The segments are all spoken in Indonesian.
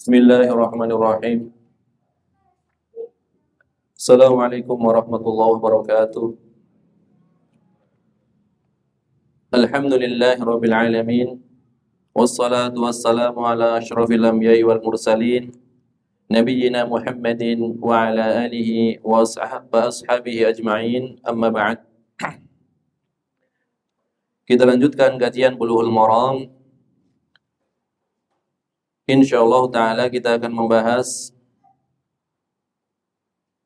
Bismillahirrahmanirrahim. Assalamualaikum warahmatullahi wabarakatuh. Alhamdulillahirabbil alamin. Wassalatu wassalamu ala asyrafil anbiya'i wal mursalin nabiyyina Muhammadin wa ala alihi wa ashabihi ajma'in. Amma ba'd. Kita lanjutkan kajian Bulughul Maram. Insyaallah taala kita akan membahas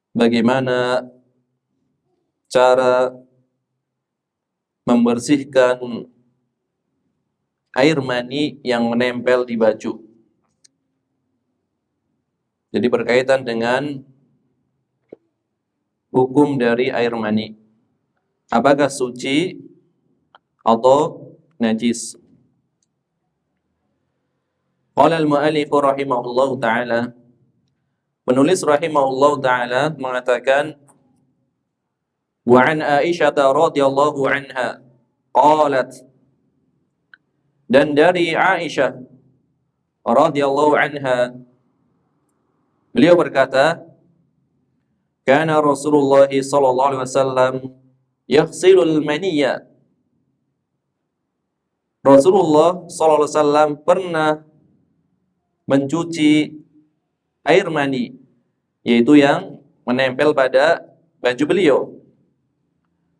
bagaimana cara membersihkan air mani yang menempel di baju. Jadi berkaitan dengan hukum dari air mani. Apakah suci atau najis? Qala al-mu'allif rahimahullahu ta'ala, penulis rahimahullahu ta'ala mengatakan, wa an Aisyah radhiyallahu anha qalat, dan dari Aisyah radhiyallahu anha beliau berkata, kana Rasulullah sallallahu alaihi wasallam yaghsilul maniyya. Rasulullah sallallahu alaihi wasallam pernah mencuci air mani, yaitu yang menempel pada baju beliau.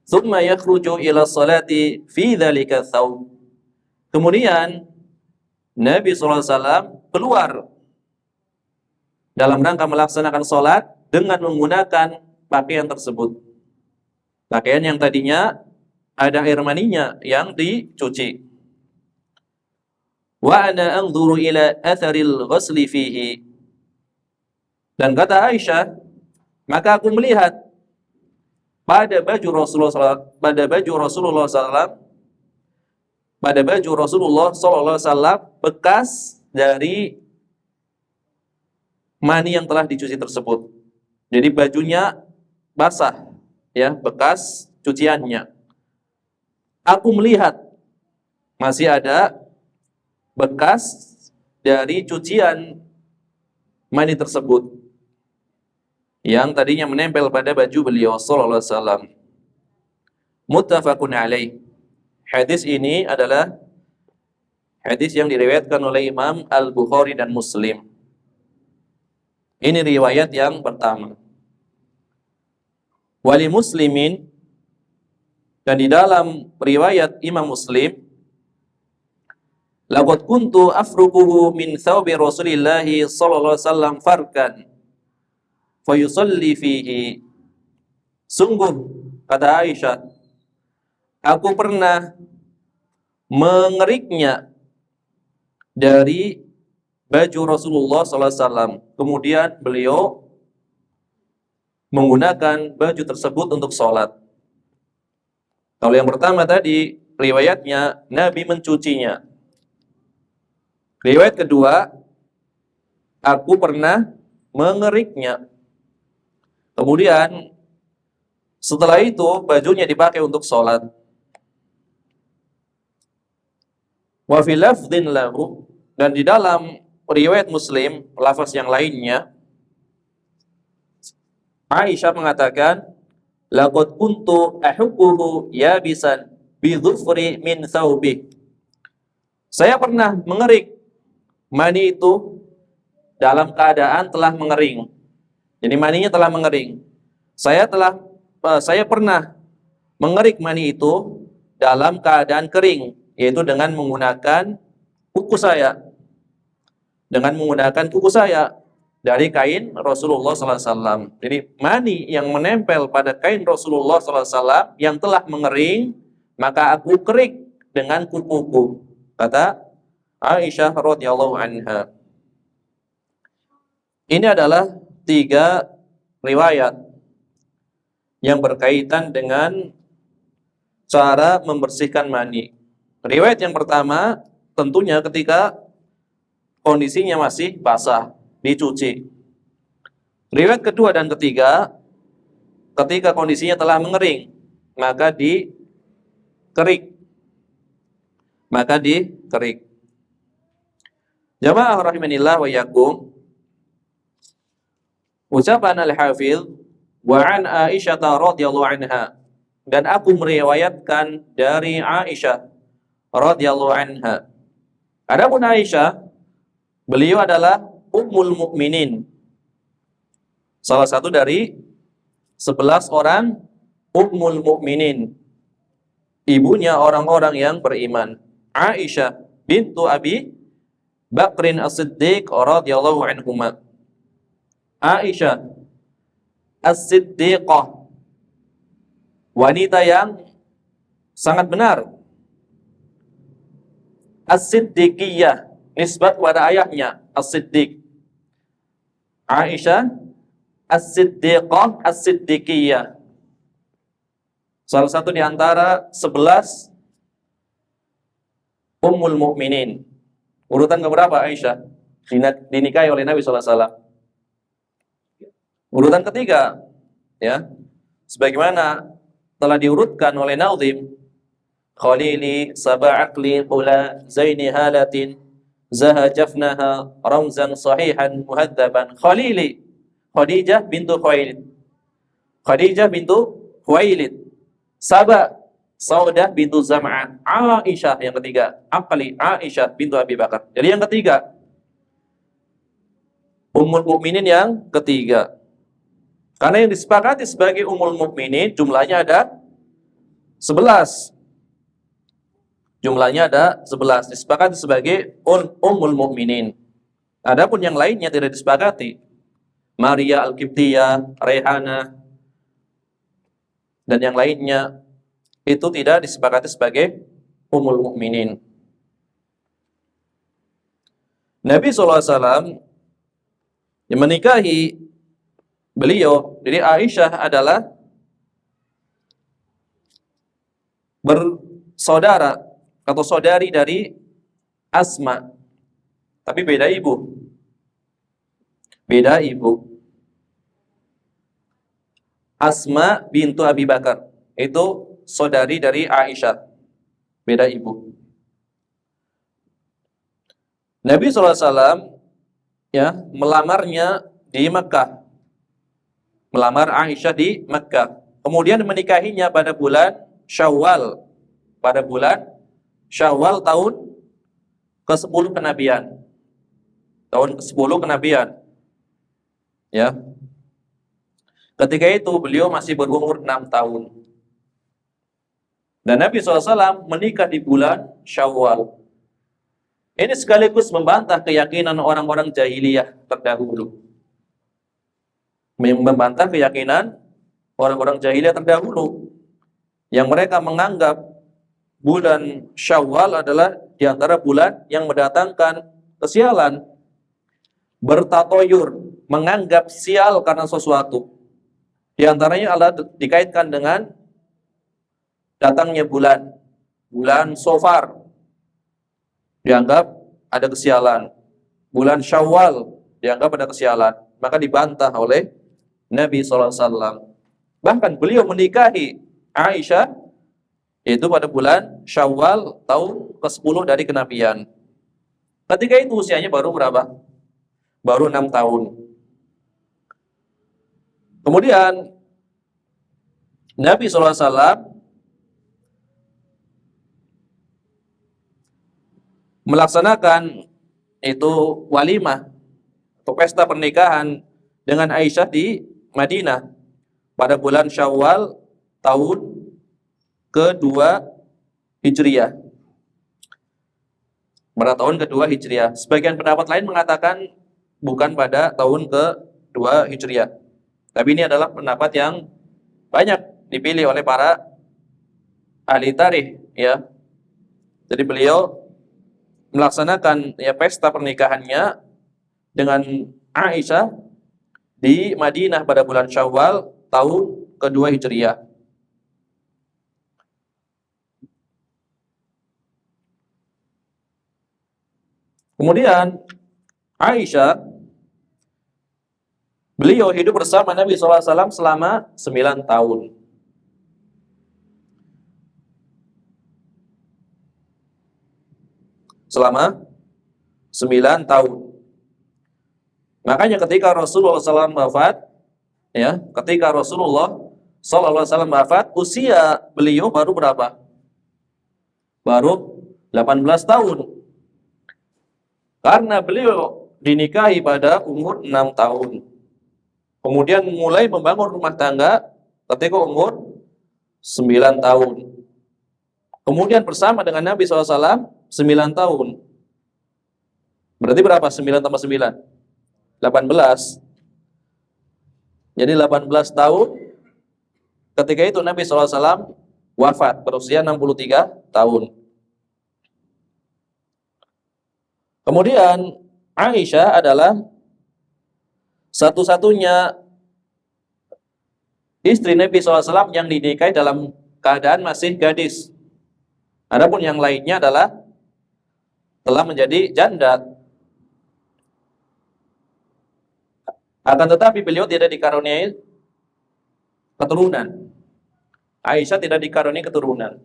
Tsumma yakhruju ila salati fi dzalika thawb. Kemudian Nabi sallallahu alaihi wasallam keluar dalam rangka melaksanakan salat dengan menggunakan pakaian tersebut. Pakaian yang tadinya ada air maninya yang dicuci. Wa ana anzuru ila atharil ghusli fihi. Dan kata Aisyah, maka aku melihat pada baju Rasulullah SAW bekas dari mani yang telah dicuci tersebut. Jadi bajunya basah, ya, bekas cuciannya. Aku melihat masih ada bekas dari cucian mani tersebut yang tadinya menempel pada baju beliau sallallahu alaihi wasallam. Muttafaqun alaih. Hadis ini adalah hadis yang diriwayatkan oleh Imam Al-Bukhari dan Muslim. Ini riwayat yang pertama. Wali Muslimin, dan di dalam riwayat Imam Muslim, laqad kuntu afruquhu min thawbi Rasulillah sallallahu alaihi wasallam farkan fa yusalli fihi. Sungguh, kata Aisyah, aku pernah mengeriknya dari baju Rasulullah sallallahu alaihi wasallam. Kemudian beliau menggunakan baju tersebut untuk sholat. Kalau yang pertama tadi riwayatnya Nabi mencucinya. Riwayat kedua, aku pernah mengeriknya. Kemudian setelah itu bajunya dipakai untuk sholat. Wa fi lafdhin lahu, dan di dalam riwayat Muslim, lafaz yang lainnya, Aisyah mengatakan, laqad kuntu ahuquhu yabisan bi dhufri min thawbi. Saya pernah mengerik mani itu dalam keadaan telah mengering. Jadi maninya telah mengering. Saya pernah mengerik mani itu dalam keadaan kering, yaitu dengan menggunakan kuku saya. Dengan menggunakan kuku saya dari kain Rasulullah sallallahu alaihi wasallam. Jadi mani yang menempel pada kain Rasulullah sallallahu alaihi wasallam yang telah mengering, maka aku kerik dengan kukuku. Kata Aisyah radhiyallahu anha. Ini adalah 3 riwayat yang berkaitan dengan cara membersihkan mani. Riwayat yang pertama tentunya ketika kondisinya masih basah, dicuci. Riwayat kedua dan ketiga ketika kondisinya telah mengering, maka dikerik. Jamaah rahimanillah wa yakum, ucapan Al-Hafidz wa an Aisyah radhiyallahu anha, dan aku meriwayatkan dari Aisyah radhiyallahu anha. Adapun Aisyah, beliau adalah ummul mukminin, salah satu dari 11 orang ummul mukminin, ibunya orang-orang yang beriman. Aisyah bintu Abi Bakrin As-Siddiq radhiyallahu anhuma. Aisyah As-Siddiqah, wanita yang sangat benar. As-Siddiqiyah, nisbat pada ayahnya As-Siddiq. Aisyah As-Siddiqah As-Siddiqiyah, salah satu di antara 11 ummul mukminin. Urutan keberapa Aisyah dinikahi oleh Nabi sallallahu alaihi wasallam? Urutan ketiga, ya. Sebagaimana telah diurutkan oleh Nazim, Khalili sab'aqli qula zaini halatin zaha jafnaha ramzan sahihan muhaddaban. Khalili, Khadijah bintu Khuwailid. Khadijah bintu Khuwailid. Saba, Saudah bintu Zam'ah. Aisyah yang ketiga. Aqli, Aisyah bintu Abi Bakar. Jadi yang ketiga, Ummul Mukminin yang ketiga. Karena yang disepakati sebagai Ummul Mukminin jumlahnya ada 11. Jumlahnya ada 11. Disepakati sebagai Ummul Mukminin. Adapun yang lainnya tidak disepakati. Maria Al-Qibtiyah, Rehana, dan yang lainnya itu tidak disepakati sebagai Ummul Mukminin. Nabi SAW yang menikahi beliau, jadi Aisyah adalah bersaudara atau saudari dari Asma, tapi beda ibu. Beda ibu. Asma bintu Abi Bakar itu saudari dari Aisyah, beda ibu. Nabi SAW ya melamarnya di Mekah, melamar Aisyah di Mekah, kemudian menikahinya pada bulan Syawal, pada bulan Syawal tahun ke-10 kenabian, tahun ke-10 kenabian, ya. Ketika itu beliau masih berumur 6 tahun. Dan Nabi SAW menikah di bulan Syawal. Ini sekaligus membantah keyakinan orang-orang jahiliyah terdahulu. Membantah keyakinan orang-orang jahiliyah terdahulu, yang mereka menganggap bulan Syawal adalah di antara bulan yang mendatangkan kesialan. Bertatoyur, menganggap sial karena sesuatu. Di antaranya adalah dikaitkan dengan datangnya bulan Sofar, dianggap ada kesialan. Bulan Syawal dianggap ada kesialan. Maka dibantah oleh Nabi SAW. Bahkan beliau menikahi Aisyah itu pada bulan Syawal tahun ke-10 dari kenabian. Ketika itu usianya baru berapa? Baru 6 tahun. Kemudian Nabi SAW melaksanakan itu walimah atau pesta pernikahan dengan Aisyah di Madinah pada bulan Syawal tahun kedua Hijriah. Pada tahun kedua Hijriah. Sebagian pendapat lain mengatakan bukan pada tahun kedua Hijriah. Tapi ini adalah pendapat yang banyak dipilih oleh para ahli tarikh, ya. Jadi beliau melaksanakan ya pesta pernikahannya dengan Aisyah di Madinah pada bulan Syawal tahun kedua Hijriah. Kemudian Aisyah, beliau hidup bersama Nabi SAW selama 9 tahun. Selama tahun. Makanya ketika Rasulullah SAW wafat, ya, ketika Rasulullah SAW wafat, usia beliau baru berapa? Baru 18 tahun. Karena beliau dinikahi pada umur 6 tahun. Kemudian mulai membangun rumah tangga ketika umur 9 tahun. Kemudian bersama dengan Nabi SAW 9 tahun. Berarti berapa? 9 tambah 9? 18. Jadi 18 tahun ketika itu Nabi SAW wafat berusia 63 tahun. Kemudian Aisyah adalah satu-satunya istri Nabi SAW yang dinikahi dalam keadaan masih gadis. Adapun yang lainnya adalah telah menjadi janda. Akan tetapi beliau tidak dikaruniai keturunan. Aisyah tidak dikaruniai keturunan.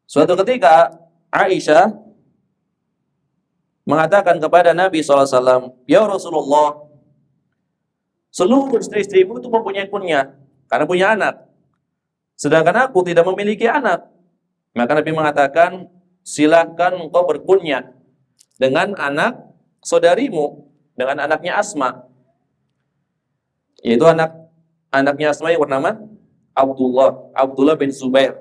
Suatu ketika Aisyah mengatakan kepada Nabi SAW, "Ya Rasulullah, seluruh istri-istrimu itu mempunyai kunyah karena punya anak. Sedangkan aku tidak memiliki anak." Maka Nabi mengatakan, "Silakan engkau berkunyah dengan anak saudarimu, dengan anaknya Asma." Yaitu anaknya Asma yang bernama Abdullah bin Zubair.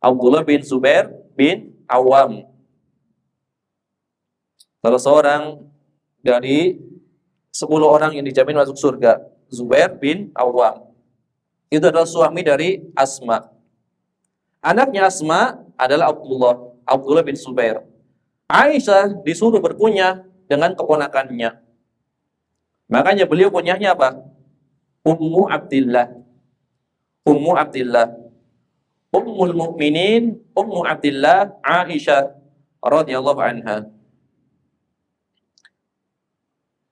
Abdullah bin Zubair bin Awam. Salah seorang dari 10 orang yang dijamin masuk surga, Zubair bin Awam. Itu adalah suami dari Asma. Anaknya Asma adalah Abdullah bin Zubair. Aisyah disuruh berkunyah dengan keponakannya. Makanya beliau kunyahnya apa? Ummu Abdillah. Ummu Abdillah. Ummul Mukminin, Ummu Abdillah, Aisyah radhiyallahu anha.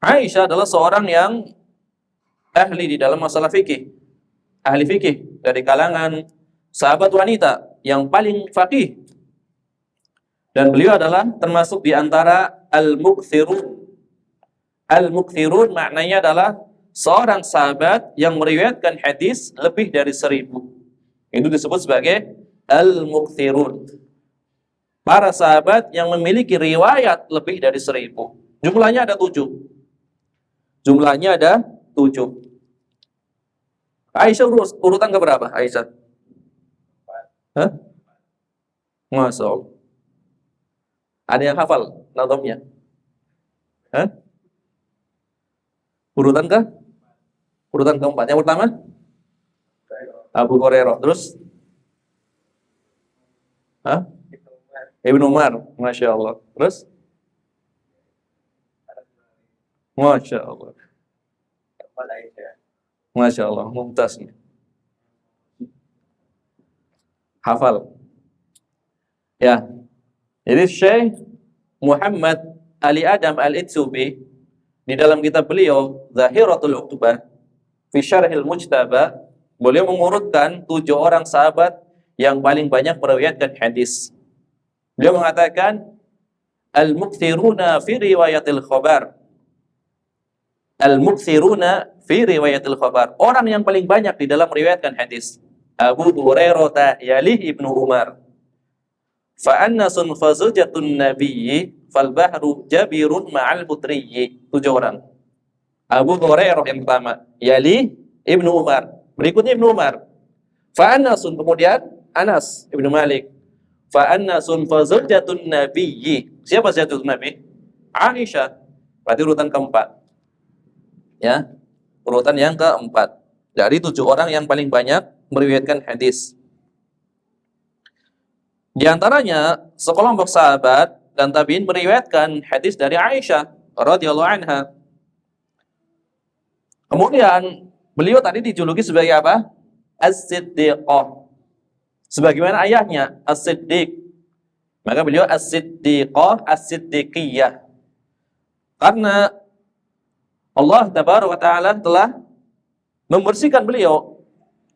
Aisyah adalah seorang yang ahli di dalam masalah fikih. Ahli fikih dari kalangan sahabat wanita yang paling faqih. Dan beliau adalah termasuk di antara al-mukthirun. Al-mukthirun maknanya adalah seorang sahabat yang meriwayatkan hadis lebih dari 1000. Itu disebut sebagai al-mukthirun. Para sahabat yang memiliki riwayat lebih dari 1000. Jumlahnya ada 7. Jumlahnya ada 7. Aisyah urutan ke berapa? Aisyah? Hah? Masya Allah. Ada yang hafal nazamnya? Hah? Urutan ke? Urutan keempat. Yang pertama? Abu Hurairah. Terus? Hah? Ibnu Umar. Masya Allah. Terus? Masya Allah. Masya Allah. Mumtaz. Hafal. Ya. Jadi Syekh Muhammad Ali Adam Al-Itsubi di dalam kitab beliau Zahiratul Uqbah fi Syarhil Mujtaba, beliau mengurutkan 7 orang sahabat yang paling banyak meriwayatkan hadis. Beliau mengatakan al-mukthiruna fi riwayatil khabar. Al-mukthiruna fi riwayatil khabar. Orang yang paling banyak di dalam meriwayatkan hadis. Abu Hurairah yalih Ibnu Umar. Fa annasun fazujatun nabiyyi fal bahru jabirun ma'al butriyyi. 7 orang. Abu Hurairah yang pertama, yali Ibnu Umar. Berikutnya Ibnu Umar. Fa annasun, kemudian Anas Ibnu Malik. Fa annasun fazujatun nabiyyi. Siapa zujatun Nabi? Aisyah. Berarti urutan keempat. Ya. Urutan yang keempat. Dari 7 orang yang paling banyak meriwayatkan hadis. Di antaranya sekelompok sahabat dan tabi'in meriwayatkan hadis dari Aisyah radhiyallahu anha. Kemudian beliau tadi dijuluki sebagai apa? As-Siddiqah. Sebagaimana ayahnya As-Siddiq. Maka beliau As-Siddiqah, As-Siddiqiyah. Karena Allah Tabaraka wa Ta'ala telah membersihkan beliau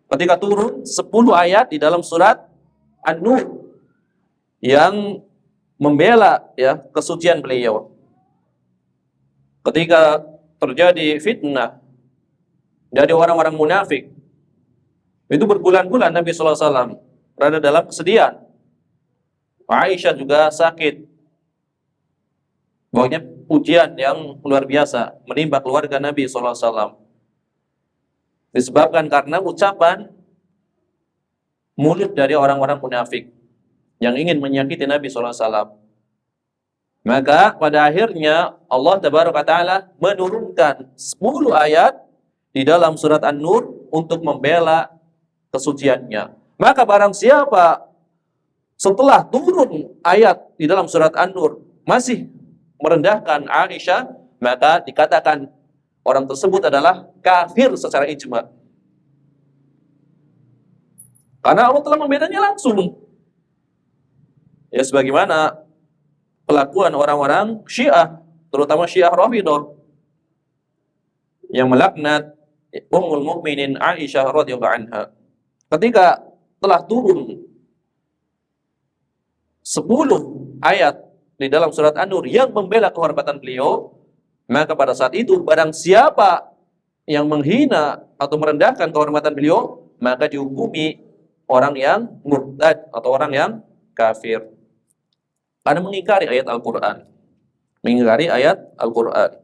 ketika turun 10 ayat di dalam surat An-Nur yang membela ya kesucian beliau. Ketika terjadi fitnah dari orang-orang munafik, itu berbulan-bulan Nabi sallallahu alaihi wasallam berada dalam kesedihan. Aisyah juga sakit. Pokoknya ujian yang luar biasa menimpa keluarga Nabi sallallahu alaihi wasallam. Disebabkan karena ucapan mulut dari orang-orang munafik yang ingin menyakiti Nabi sallallahu alaihi wasallam. Maka pada akhirnya Allah Tabaraka Ta'ala menurunkan 10 ayat di dalam surat An-Nur untuk membela kesuciannya. Maka barang siapa setelah turun ayat di dalam surat An-Nur masih merendahkan Aisyah, maka dikatakan orang tersebut adalah kafir secara ijma. Karena Allah telah membedanya langsung. Ya sebagaimana kelakuan orang-orang Syiah, terutama Syiah Rafidhah yang melaknat Ummul Mukminin Aisyah radhiyallahu anha. Ketika telah turun 10 ayat di dalam surat An-Nur yang membela kehormatan beliau, maka pada saat itu barang siapa yang menghina atau merendahkan kehormatan beliau, maka dihukumi orang yang murtad atau orang yang kafir. Karena mengingkari ayat Al-Quran. Mengingkari ayat Al-Quran.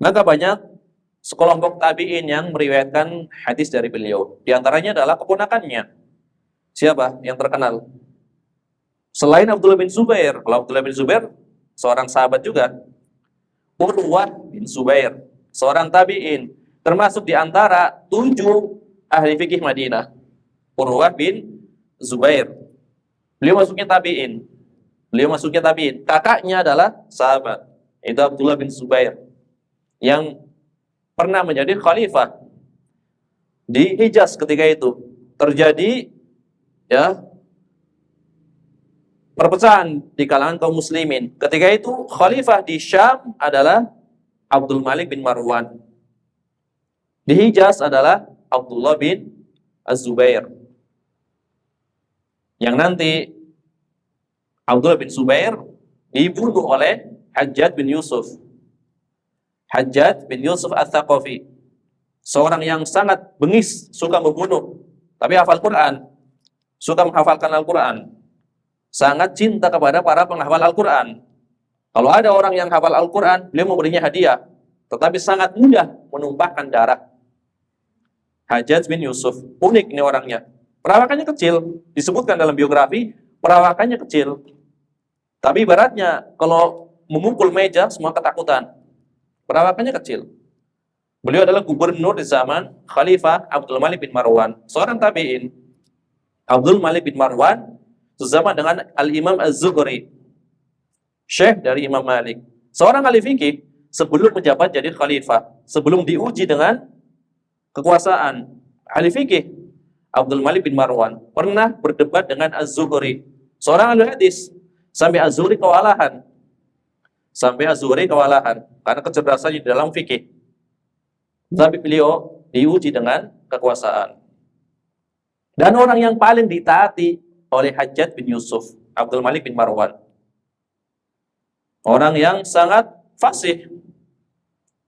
Maka banyak sekelompok tabi'in yang meriwayatkan hadis dari beliau. Di antaranya adalah keponakannya. Siapa yang terkenal? Selain Abdullah bin Zubair. Kalau Abdullah bin Zubair, seorang sahabat juga. Urwah bin Zubair, seorang tabi'in. Termasuk di antara 7 ahli fikih Madinah. Urwah bin Zubair. Beliau masuknya tabi'in. Kakaknya adalah sahabat. Itu Abdullah bin Zubair. Yang pernah menjadi khalifah di Hijaz ketika itu. Terjadi ya perpecahan di kalangan kaum muslimin. Ketika itu khalifah di Syam adalah Abdul Malik bin Marwan. Di Hijaz adalah Abdullah bin Az-Zubair. Yang nanti Abdullah bin Zubair dibunuh oleh Hajjaj bin Yusuf. Hajjaj bin Yusuf Ats-Tsaqafi. Seorang yang sangat bengis, suka membunuh, tapi hafal Quran. Suka menghafalkan Al-Quran. Sangat cinta kepada para penghafal Al-Quran. Kalau ada orang yang hafal Al-Quran, beliau memberinya hadiah. Tetapi sangat mudah menumpahkan darah. Hajjaj bin Yusuf. Unik ini orangnya. Perawakannya kecil. Disebutkan dalam biografi, perawakannya kecil. Tapi ibaratnya, kalau memukul meja, semua ketakutan. Perawakannya kecil. Beliau adalah gubernur di zaman Khalifah Abdul Malik bin Marwan. Seorang tabi'in. Abdul Malik bin Marwan sesama dengan Al-Imam Az-Zuhri, syekh dari Imam Malik. Seorang ahli fikih sebelum menjabat jadi khalifah, sebelum diuji dengan kekuasaan, ahli fikih Abdul Malik bin Marwan pernah berdebat dengan Az-Zuhri, seorang ahli hadis, sampai Az-Zuhri kewalahan. Karena kecerdasannya di dalam fikih. Tapi beliau diuji dengan kekuasaan. Dan orang yang paling ditaati oleh Hajjaj bin Yusuf, Abdul Malik bin Marwan. Orang yang sangat fasih.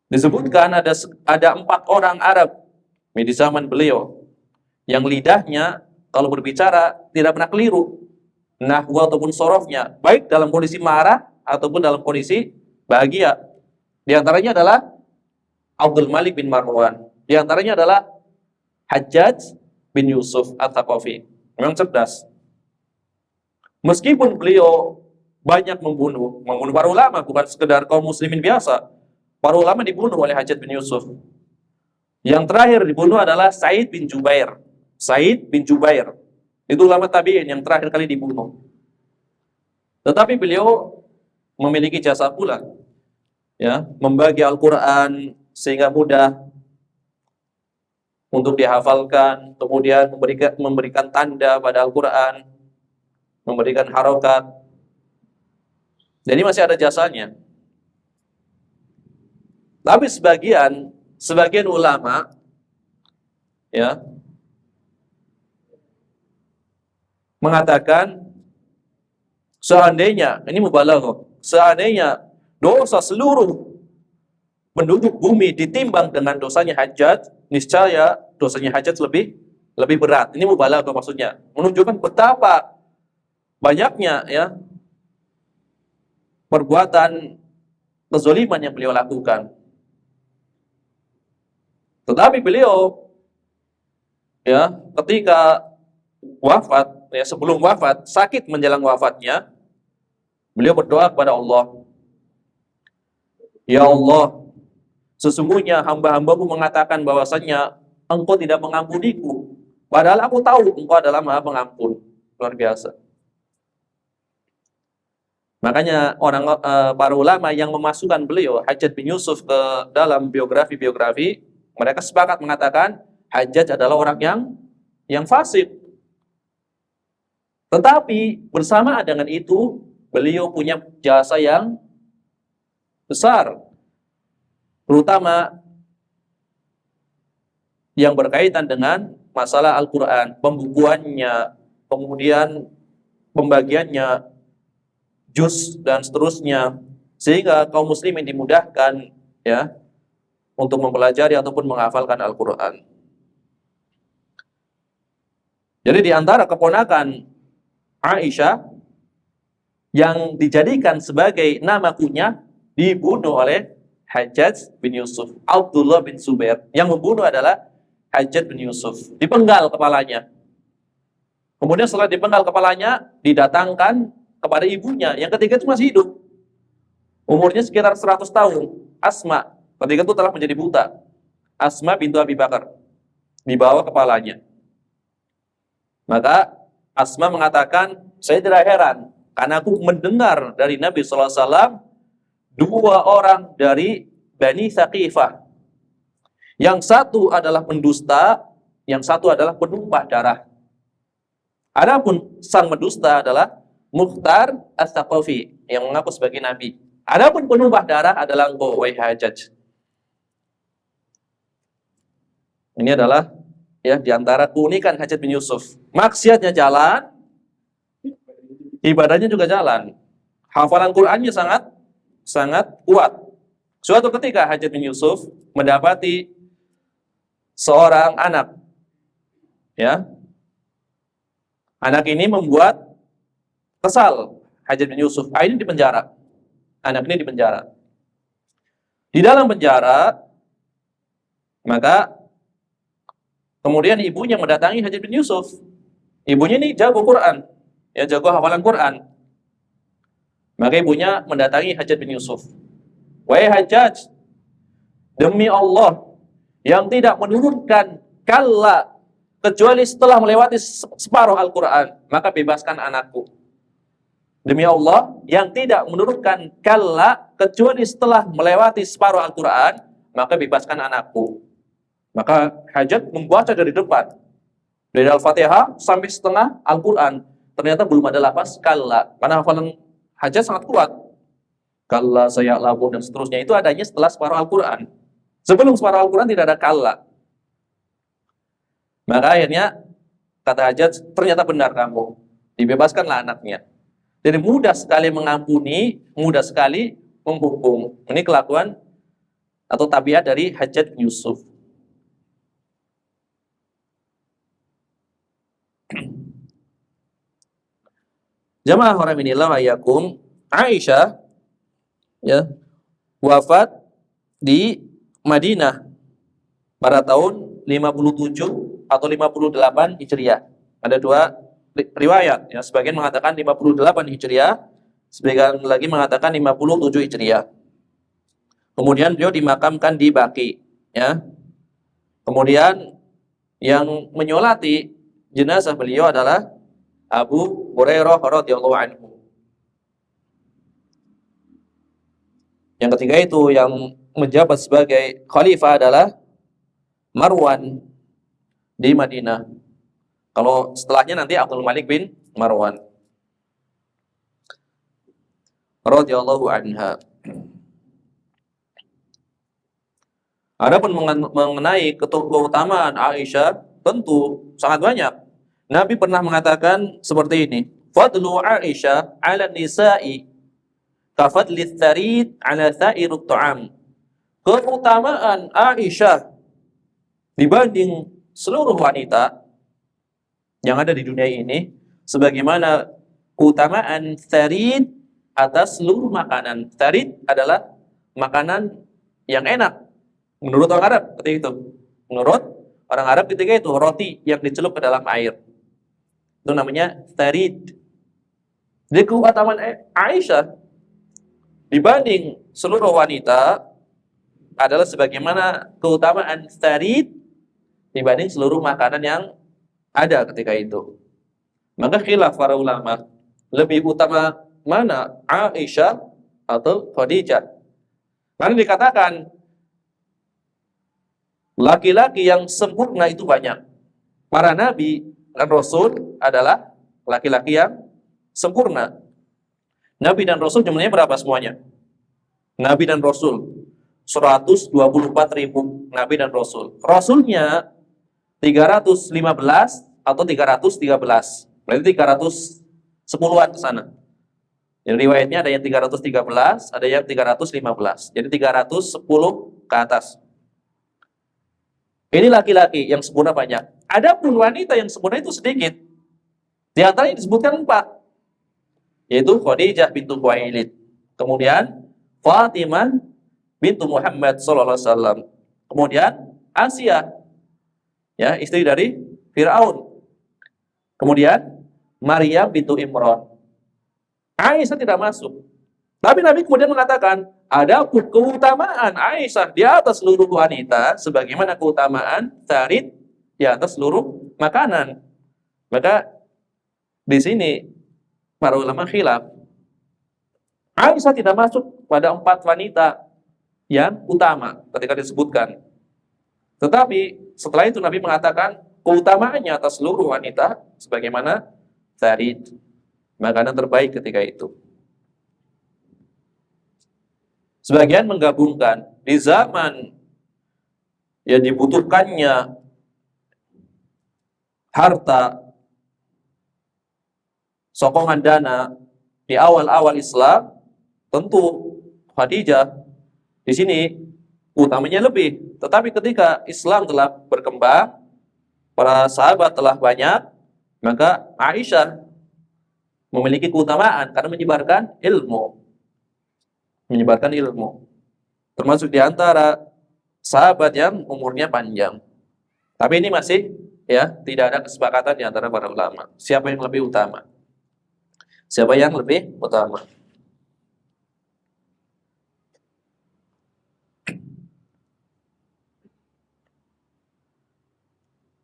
Disebutkan ada 4 orang Arab di zaman beliau yang lidahnya kalau berbicara tidak pernah keliru. Nahwu ataupun sorofnya, baik dalam kondisi marah ataupun dalam kondisi bahagia. Di antaranya adalah Abdul Malik bin Marwan. Di antaranya adalah Hajjaj bin Yusuf Ats-Tsaqafi. Memang cerdas. Meskipun beliau banyak membunuh para ulama, bukan sekedar kaum muslimin biasa. Para ulama dibunuh oleh Hajjaj bin Yusuf. Yang terakhir dibunuh adalah Sa'id bin Jubair. Itu ulama tabi'in yang terakhir kali dibunuh. Tetapi beliau memiliki jasa pula, ya, membagi Al-Quran sehingga mudah untuk dihafalkan, kemudian memberikan tanda pada Al-Quran, memberikan harokat. Jadi masih ada jasanya. Tapi sebagian ulama, ya, mengatakan seandainya, ini mubalaghah, seandainya dosa seluruh penduduk bumi ditimbang dengan dosanya Hajjaj, niscaya dosanya Hajjaj lebih berat. Ini mubalaghah maksudnya, menunjukkan betapa banyaknya ya perbuatan kezaliman yang beliau lakukan. Tetapi beliau ya ketika wafat, ya sebelum wafat, sakit menjelang wafatnya, beliau berdoa kepada Allah, ya Allah, sesungguhnya hamba-hambamu mengatakan bahwasannya engkau tidak mengampuniku, padahal aku tahu engkau adalah maha pengampun. Luar biasa. Makanya para ulama yang memasukkan beliau Hajjaj bin Yusuf ke dalam biografi-biografi, mereka sepakat mengatakan Hajjaj adalah orang yang fasik. Tetapi bersamaan dengan itu, beliau punya jasa yang besar, terutama yang berkaitan dengan masalah Al-Quran, pembukuannya, kemudian pembagiannya, juz dan seterusnya, sehingga kaum muslimin dimudahkan ya untuk mempelajari ataupun menghafalkan Al-Quran. Jadi di antara keponakan Aisyah yang dijadikan sebagai nama kunyah dibunuh oleh Hajjaj bin Yusuf. Abdullah bin Zubair yang membunuh adalah Hajjaj bin Yusuf, dipenggal kepalanya. Kemudian setelah dipenggal kepalanya, didatangkan kepada ibunya yang ketika itu masih hidup, umurnya sekitar 100 tahun, Asma, ketika itu telah menjadi buta. Asma bintu Abi Bakar, dibawa kepalanya. Maka Asma mengatakan, saya tidak heran karena aku mendengar dari Nabi SAW 2 orang dari Bani Thaqifah, yang satu adalah pendusta, yang satu adalah penumpah darah. Adapun sang pendusta adalah Mukhtar As-Saqafi yang mengaku sebagai nabi. Adapun penumpah darah adalah engkau, wahai Hajjaj. Ini adalah ya di antara keunikan Hajjaj bin Yusuf. Maksiatnya jalan, ibadahnya juga jalan. Hafalan Qur'annya sangat kuat. Suatu ketika Hajjaj bin Yusuf mendapati seorang anak. Ya. Anak ini membuat kesal Hajjaj bin Yusuf. Ini di penjara. Anak ini di penjara. Di dalam penjara, maka kemudian ibunya mendatangi Hajjaj bin Yusuf. Ibunya ini jago Quran, ya jago hafalan Quran. Maka ibunya mendatangi Hajjaj bin Yusuf. Wahai Hajjaj, demi Allah yang tidak menurunkan kalla kecuali setelah melewati separuh Al-Quran, maka bebaskan anakku. Demi Allah yang tidak menurunkan kalla kecuali setelah melewati separuh Al-Quran, maka bebaskan anakku. Maka Hajjaj membaca dari depan, dari Al-Fatihah sampai setengah Al-Quran. Ternyata belum ada lafaz kalla, karena hafalan Hajjaj sangat kuat. Kalla saya'lamun dan seterusnya itu adanya setelah separuh Al-Quran. Sebelum separuh Al-Quran tidak ada kalla. Maka akhirnya kata Hajjaj, ternyata benar kamu, dibebaskanlah anaknya. Jadi mudah sekali mengampuni, mudah sekali menghukum. Ini kelakuan atau tabiat dari Hajjaj bin Yusuf. Jamaah rahimanillah wa iyyakum, Aisyah ya wafat di Madinah pada tahun 57 atau 58 Hijriah. Ada 2 riwayat ya, sebagian mengatakan 58 Hijriah, sebagian lagi mengatakan 57 Hijriah. Kemudian beliau dimakamkan di Baqi ya. Kemudian yang menyolati jenazah beliau adalah Abu Hurairah radhiyallahu anhu. Yang ketiga itu yang menjabat sebagai khalifah adalah Marwan di Madinah. Kalau setelahnya nanti Abdul Malik bin Marwan radhiyallahu anha. Adapun mengenai keutamaan Aisyah tentu sangat banyak. Nabi pernah mengatakan seperti ini, fadlu Aisyah 'ala nisa'i kafadli tsarid 'ala sa'irut ta'am. Keutamaan Aisyah dibanding seluruh wanita yang ada di dunia ini sebagaimana keutamaan tsarid atas seluruh makanan. Tsarid adalah makanan yang enak menurut orang Arab ketika itu. Menurut orang Arab ketika itu roti yang dicelup ke dalam air. Itu namanya tsarid. Jadi keutamaan Aisyah dibanding seluruh wanita adalah sebagaimana keutamaan tsarid dibanding seluruh makanan yang ada ketika itu. Maka khilaf para ulama, lebih utama mana, Aisyah atau Khadijah? Karena dikatakan laki-laki yang sempurna itu banyak. Para nabi dan rasul adalah laki-laki yang sempurna. Nabi dan rasul jumlahnya berapa semuanya? Nabi dan rasul 124.000 nabi dan rasul. Rasulnya 315 atau 313. Berarti 310-an ke sana. Jadi riwayatnya ada yang 313, ada yang 315. Jadi 310 ke atas. Ini laki-laki yang sempurna banyak. Adapun wanita yang sempurna itu sedikit. Di antaranya disebutkan 4. Yaitu Khadijah bintu Khuwailid. Kemudian Fatimah bintu Muhammad sallallahu alaihi wasallam. Kemudian Asia, ya, istri dari Firaun. Kemudian Maryam bintu Imran. Aisyah tidak masuk. Tapi Nabi kemudian mengatakan, ada keutamaan Aisyah di atas seluruh wanita sebagaimana keutamaan tsarid di atas seluruh makanan. Maka di sini para ulama khilaf. Aisyah tidak masuk pada 4 wanita yang utama ketika disebutkan. Tetapi setelah itu Nabi mengatakan keutamaannya atas seluruh wanita sebagaimana tsarid, makanan terbaik ketika itu. Sebagian menggabungkan di zaman yang dibutuhkannya harta, sokongan dana di awal-awal Islam, tentu Khadijah di sini utamanya lebih. Tetapi ketika Islam telah berkembang, para sahabat telah banyak, maka Aisyah memiliki keutamaan karena menyebarkan ilmu. Menyebarkan ilmu. Termasuk di antara sahabat yang umurnya panjang. Tapi ini masih ya tidak ada kesepakatan di antara para ulama. Siapa yang lebih utama? Siapa yang lebih utama?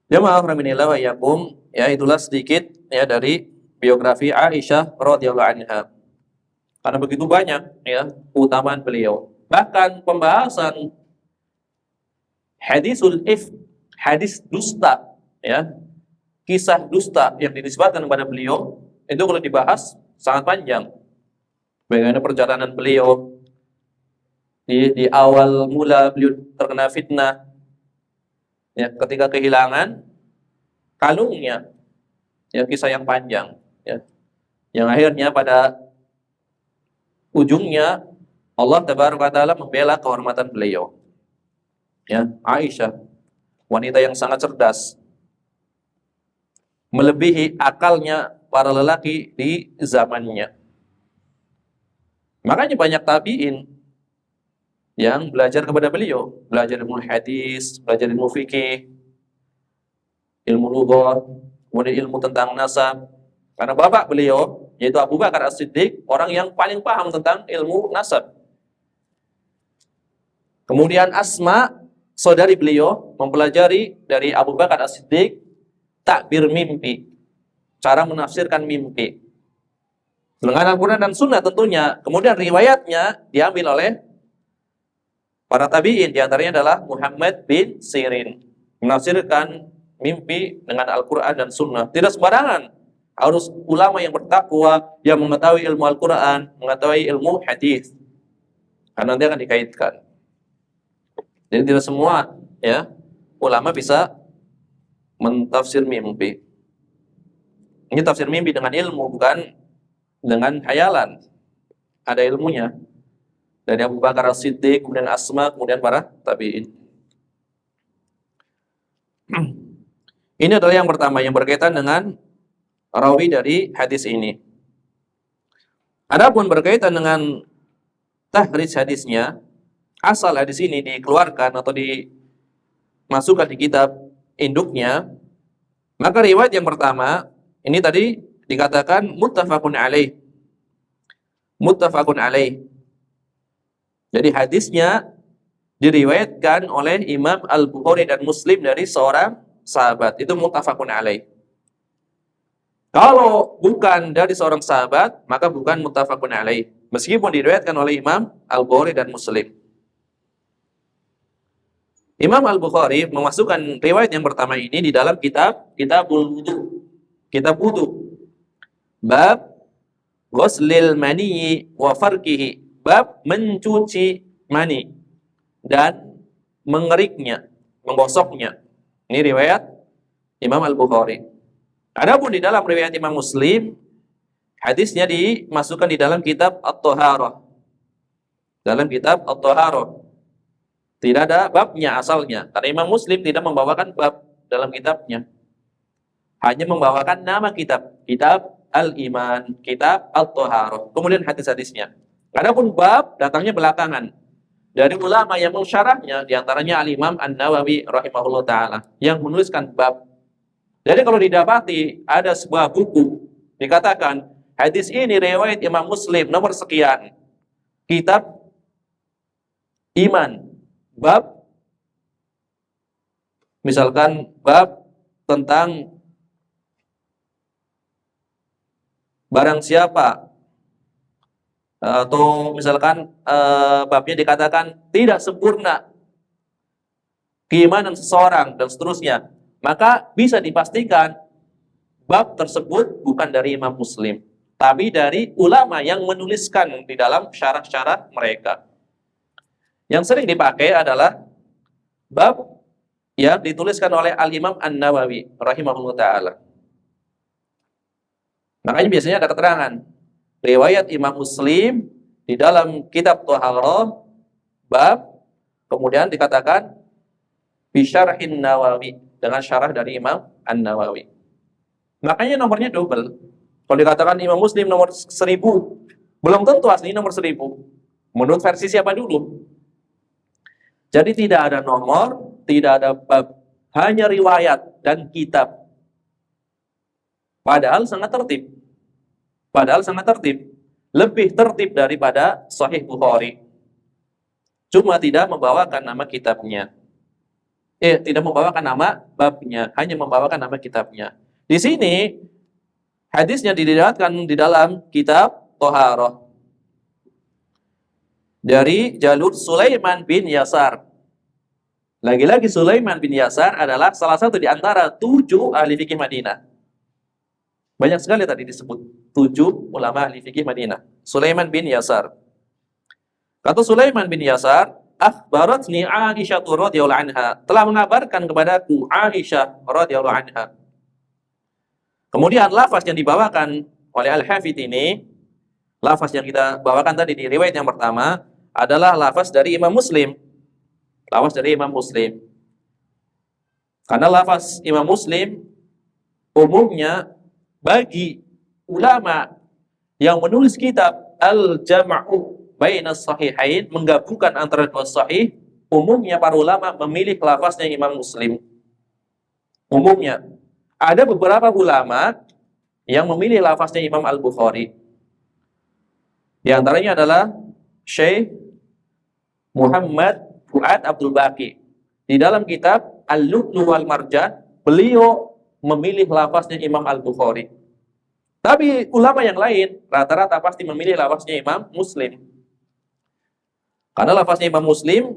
Jamaah rahimanillah wa iyyakum, ya itulah sedikit ya dari biografi Aisyah radhiyallahu anha. Karena begitu banyak ya keutamaan beliau. Bahkan pembahasan hadisul if, hadis dusta ya, kisah dusta yang dinisbatkan kepada beliau itu kalau dibahas sangat panjang. Bagaimana perjalanan beliau di awal mula beliau terkena fitnah, ya, ketika kehilangan kalungnya, ya, kisah yang panjang, ya, yang akhirnya pada ujungnya Allah Tabaraka wa Ta'ala membela kehormatan beliau, ya, Aisyah, wanita yang sangat cerdas, melebihi akalnya para lelaki di zamannya. Makanya banyak tabi'in yang belajar kepada beliau, belajar ilmu hadis, belajar ilmu fikih, ilmu lughah, kemudian ilmu tentang nasab. Karena bapak beliau, yaitu Abu Bakar As-Siddiq, orang yang paling paham tentang ilmu nasab. Kemudian Asma, saudari beliau, mempelajari dari Abu Bakar As-Siddiq takbir mimpi, cara menafsirkan mimpi dengan Al-Quran dan Sunnah tentunya. Kemudian riwayatnya diambil oleh para tabi'in, diantaranya adalah Muhammad bin Sirin, menafsirkan mimpi dengan Al-Quran dan Sunnah. Tidak sembarangan, harus ulama yang bertakwa, yang mengetahui ilmu Al-Quran, mengetahui ilmu hadis, karena nanti akan dikaitkan. Jadi tidak semua ya ulama bisa mentafsir mimpi. Ini tafsir mimpi dengan ilmu, bukan dengan khayalan. Ada ilmunya. Dari Abu Bakar As-Siddiq, kemudian Asma, kemudian para tabi'in. Ini adalah yang pertama yang berkaitan dengan rawi dari hadis ini. Adapun berkaitan dengan tahrij hadisnya, asal hadis ini dikeluarkan atau dimasukkan di kitab induknya, maka riwayat yang pertama ini tadi dikatakan muttafaqun alaih. Muttafaqun alaih. Jadi hadisnya diriwayatkan oleh Imam Al-Bukhari dan Muslim dari seorang sahabat. Itu muttafaqun alaih. Kalau bukan dari seorang sahabat, maka bukan muttafaqun alaih. Meskipun diriwayatkan oleh Imam Al-Bukhari dan Muslim. Imam Al-Bukhari memasukkan riwayat yang pertama ini di dalam Kitabul Wudu. Kitab wudu. Bab ghuslil maniyyi wa farqihi. Bab mencuci mani dan mengeriknya, menggosoknya. Ini riwayat Imam Al-Bukhari. Adapun di dalam riwayat Imam Muslim, hadisnya dimasukkan di dalam kitab At-Taharah. Dalam kitab At-Taharah. Tidak ada babnya asalnya. Karena Imam Muslim tidak membawakan bab dalam kitabnya. Hanya membawakan nama kitab. Kitab Al-Iman, kitab At-Taharah. Kemudian hadis-hadisnya. Adapun bab datangnya belakangan. Dari ulama yang mensyarahnya, diantaranya Al-Imam An-Nawawi rahimahullah ta'ala. Yang menuliskan bab. Jadi kalau didapati ada sebuah buku, dikatakan, hadis ini riwayat Imam Muslim nomor sekian. Kitab Iman. Bab, misalkan bab tentang barang siapa, atau misalkan babnya dikatakan tidak sempurna keimanan seseorang dan seterusnya, maka bisa dipastikan bab tersebut bukan dari Imam Muslim, tapi dari ulama yang menuliskan di dalam syarah-syarah mereka. Yang sering dipakai adalah bab yang dituliskan oleh Al-Imam An-Nawawi rahimahullah ta'ala. Makanya biasanya ada keterangan riwayat Imam Muslim di dalam kitab Thaharah bab, kemudian dikatakan bisyarhin Nawawi, dengan syarah dari Imam An-Nawawi. Makanya nomornya double. Kalau dikatakan Imam Muslim nomor 1000, belum tentu asli nomor 1000. Menurut versi siapa dulu? Jadi tidak ada nomor, tidak ada bab, hanya riwayat dan kitab. Padahal sangat tertib. Lebih tertib daripada Sahih Bukhari. Cuma tidak membawakan nama kitabnya. Tidak membawakan nama babnya, hanya membawakan nama kitabnya. Di sini hadisnya diriwayatkan di dalam kitab Thaharah dari jalur Sulaiman bin Yasar. Lagi-lagi Sulaiman bin Yasar adalah salah satu di antara 7 ahli fikih Madinah. Banyak sekali tadi disebut 7 ulama ahli fikih Madinah. Sulaiman bin Yasar. Kata Sulaiman bin Yasar, akhbaratni Aisyah radhiyallahu anha, telah mengabarkan kepadaku Aisyah radhiyallahu anha. Kemudian lafaz yang dibawakan oleh Al-Hafidz ini, lafaz yang kita bawakan tadi di riwayat yang pertama adalah lafaz dari Imam Muslim. Lafaz dari Imam Muslim. Karena lafaz Imam Muslim umumnya bagi ulama yang menulis kitab Al-Jam'u Bainas Sahihain, menggabungkan antara dua sahih, umumnya para ulama memilih lafaznya Imam Muslim. Umumnya. Ada beberapa ulama yang memilih lafaznya Imam Al-Bukhari. Di antaranya adalah Syekh Muhammad Fuad Abdul Baqi. Di dalam kitab Al-Lu'lu' wal Marjan, beliau memilih lafaznya Imam Al-Bukhari. Tapi ulama yang lain rata-rata pasti memilih lafaznya Imam Muslim. Karena lafaznya Imam Muslim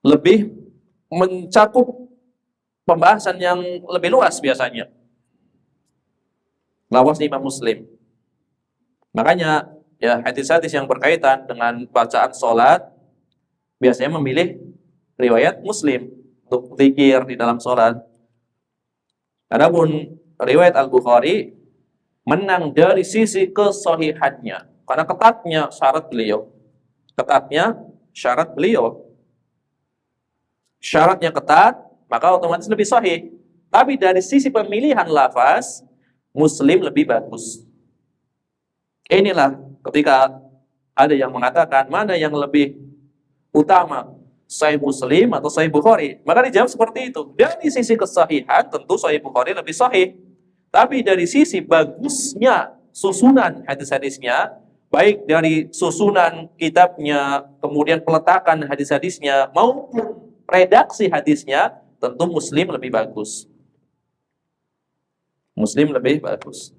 lebih mencakup pembahasan yang lebih luas biasanya. Lafaznya Imam Muslim. Makanya ya hadis-hadis yang berkaitan dengan bacaan sholat biasanya memilih riwayat Muslim untuk zikir di dalam sholat. Adapun riwayat Al-Bukhari menang dari sisi kesahihannya. Karena ketatnya syarat beliau. Ketatnya syarat beliau. Syaratnya ketat, maka otomatis lebih sahih. Tapi dari sisi pemilihan lafaz, Muslim lebih bagus. Inilah ketika ada yang mengatakan mana yang lebih utama, Sahih Muslim atau Sahih Bukhari. Maka dijawab seperti itu. Dari sisi kesahihan, tentu Sahih Bukhari lebih sahih. Tapi dari sisi bagusnya susunan hadis-hadisnya, baik dari susunan kitabnya, kemudian peletakan hadis-hadisnya, maupun redaksi hadisnya, tentu Muslim lebih bagus. Muslim lebih bagus.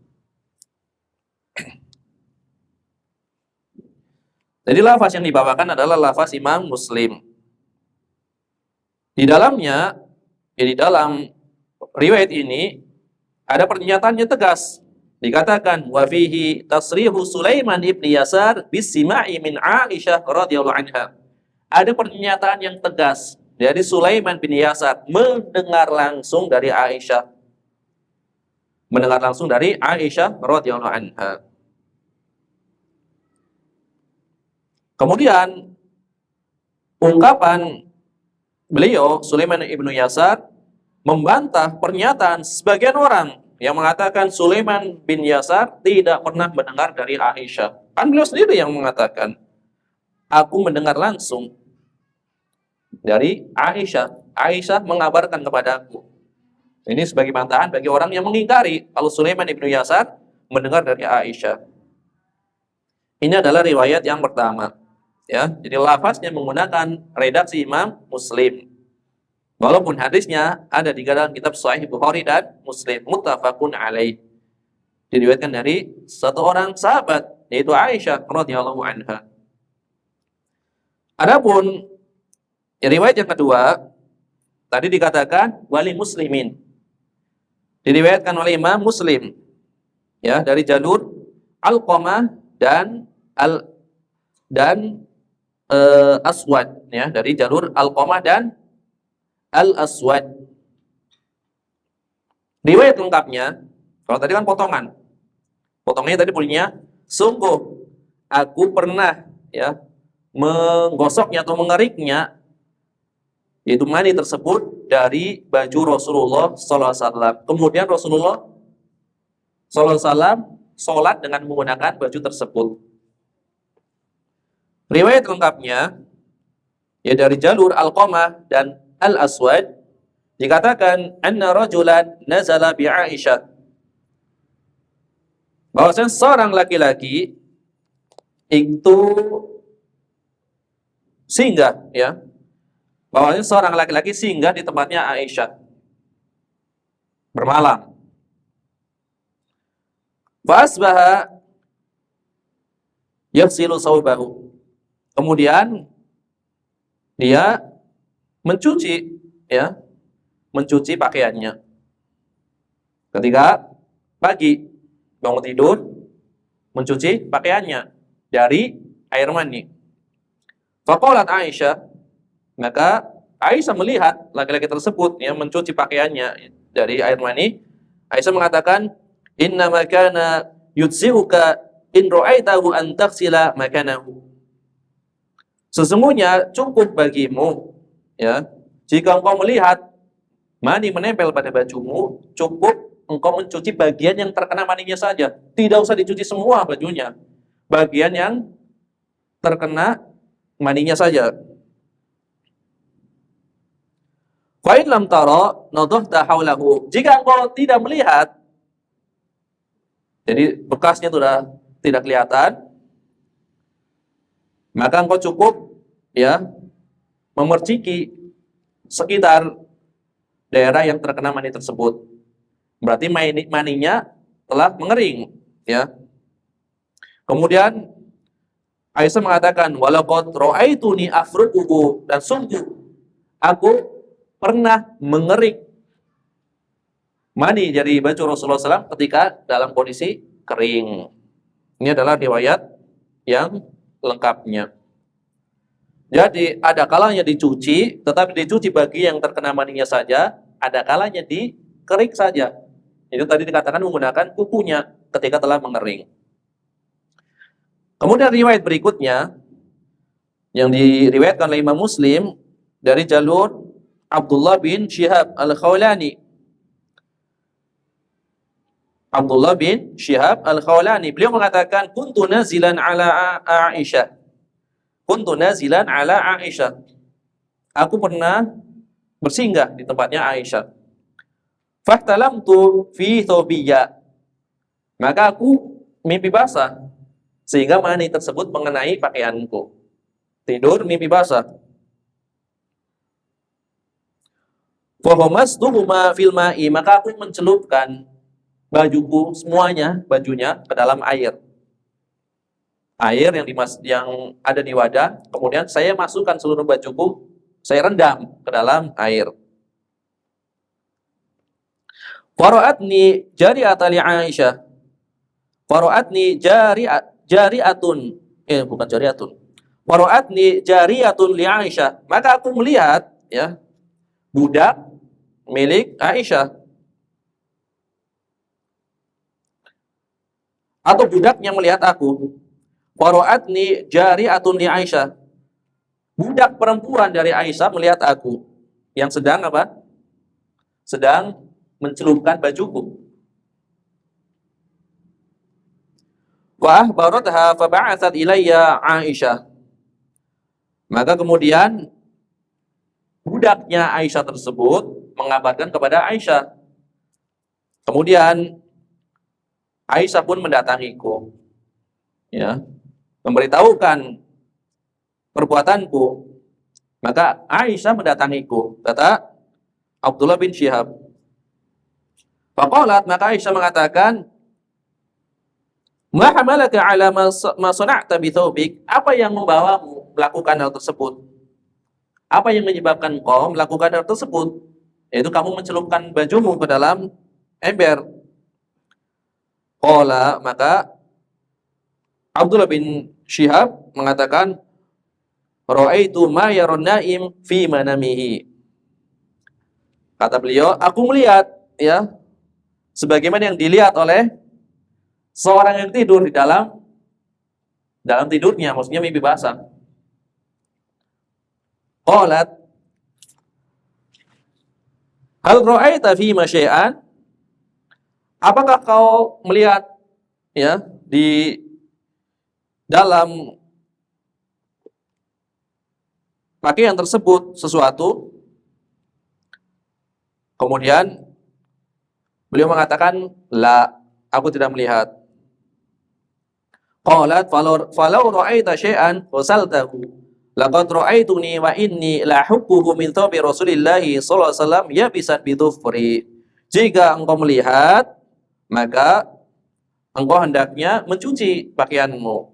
Jadi lafaz yang dibawakan adalah lafaz Imam Muslim. Di dalamnya, di dalam riwayat ini ada pernyataannya tegas. Dikatakan wa fihi tasrihu Sulaiman ibni Yasar bisima'i min Aisyah radhiyallahu anha. Ada pernyataan yang tegas dari Sulaiman bin Yasar mendengar langsung dari Aisyah. Mendengar langsung dari Aisyah radhiyallahu anha. Kemudian ungkapan beliau Sulaiman ibnu Yasar membantah pernyataan sebagian orang yang mengatakan Sulaiman bin Yasar tidak pernah mendengar dari Aisyah. Kan beliau sendiri yang mengatakan, aku mendengar langsung dari Aisyah. Aisyah mengabarkan kepadaku. Ini sebagai bantahan bagi orang yang mengingkari kalau Sulaiman ibnu Yasar mendengar dari Aisyah. Ini adalah riwayat yang pertama. Ya, jadi lafaznya menggunakan redaksi Imam Muslim. Walaupun hadisnya ada di dalam kitab Sahih Bukhari dan Muslim, muttafaqun alaih. Diriwayatkan dari satu orang sahabat, yaitu Aisyah radhiyallahu anha. Adapun riwayat yang kedua, tadi dikatakan wali muslimin. Diriwayatkan oleh Imam Muslim. Ya, dari jalur Alqamah dan Aswad, ya, dari jalur Alqamah dan Al-Aswad. Riwayat lengkapnya, kalau tadi kan potongan. Potongnya tadi bunyinya, sungguh aku pernah ya menggosoknya atau mengeriknya, yaitu mani tersebut dari baju Rasulullah SAW. Kemudian Rasulullah SAW sholat dengan menggunakan baju tersebut. Riwayat lengkapnya ya dari jalur Alqamah dan Al-Aswad dikatakan anna rajulan nazala bi Aisyah. Bahwasanya seorang laki-laki itu singgah ya. Bahwasanya seorang laki-laki singgah di tempatnya Aisyah bermalam. Fasbaha yaghsilu thawbahu. Kemudian dia mencuci pakaiannya. Ketika pagi bangun tidur, mencuci pakaiannya dari air mani. Faqalat Aisyah, maka Aisyah melihat laki-laki tersebut yang mencuci pakaiannya dari air mani. Aisyah mengatakan, "Inna ma kana yujzi'uka in ra'aitahu an taghsila makanahu." Sesungguhnya cukup bagimu ya, jika engkau melihat mani menempel pada bajumu, cukup engkau mencuci bagian yang terkena maninya saja. Tidak usah dicuci semua bajunya. Bagian yang terkena maninya saja. Fa in lam tara nadhta haulahu. Jika engkau tidak melihat, jadi bekasnya sudah tidak kelihatan, maka engkau cukup ya memerciki sekitar daerah yang terkena mani tersebut. Berarti maninya telah mengering ya. Kemudian Aisyah mengatakan walaqad ra'aituni afruquhu, dan sungguh aku pernah mengerik mani dari baju Rasulullah SAW ketika dalam kondisi kering. Ini adalah riwayat yang lengkapnya. Jadi ada kalanya dicuci, tetapi dicuci bagi yang terkena maninya saja, ada kalanya dikerik saja. Itu tadi dikatakan menggunakan kukunya ketika telah mengering. Kemudian riwayat berikutnya yang diriwayatkan oleh Imam Muslim dari jalur Abdullah bin Syihab Al-Khawlani. Abdullah bin Syihab Al-Khawlani, beliau mengatakan kuntu nazilan ala Aisyah. Kuntu nazilan ala Aisyah. Aku pernah bersinggah di tempatnya Aisyah. Fahtalamtu fi thawbiyya. Maka aku mimpi basah sehingga mani tersebut mengenai pakaianku. Tidur mimpi basah. Fa hamastuhuma fil ma'i, maka aku mencelupkan bajuku semuanya, bajunya ke dalam air. Air yang ada di wadah, kemudian saya masukkan seluruh bajuku, saya rendam ke dalam air. Fara'atni jari'atan li Aisyah. Fara'atni jari'atun. Bukan jari'atun. Fara'atni jari'atun li Aisyah. Maka aku melihat ya budak milik Aisyah. Atau budaknya melihat aku. Fara'atni jari'atun li Aisyah. Budak perempuan dari Aisyah melihat aku yang sedang apa? Sedang mencelupkan bajuku. Wa ahbaratha fa ba'athat ilayya Aisyah. Maka kemudian budaknya Aisyah tersebut mengabarkan kepada Aisyah. Kemudian Aisyah pun mendatangiku, ya, memberitahukan perbuatanku. Maka Aisyah mendatangiku, kata Abdullah bin Syihab. Faqalat, maka Aisyah mengatakan, ma hamalaka ala ma sana'ta bi thawbik? Apa yang membawamu melakukan hal tersebut? Apa yang menyebabkan kau melakukan hal tersebut? Yaitu kamu mencelupkan bajumu ke dalam ember. Qala, maka Abdullah bin Syihab mengatakan, ra'aitu ma yaron naim fi manamihi. Kata beliau, aku melihat ya sebagaimana yang dilihat oleh seorang yang tidur di dalam tidurnya, maksudnya mimpi basah. Qalat, hal ra'aita fi ma syai'an? Apakah kau melihat ya di dalam pakaian tersebut sesuatu? Kemudian beliau mengatakan, la, aku tidak melihat. Qalat falau ra'aita syai'an wasaltahu laqad ra'aituni wa inni la hubbuhu min thawbi Rasulillah sallallahu alaihi wasallam yabisan bi dhufri. Jika engkau melihat, maka engkau hendaknya mencuci pakaianmu.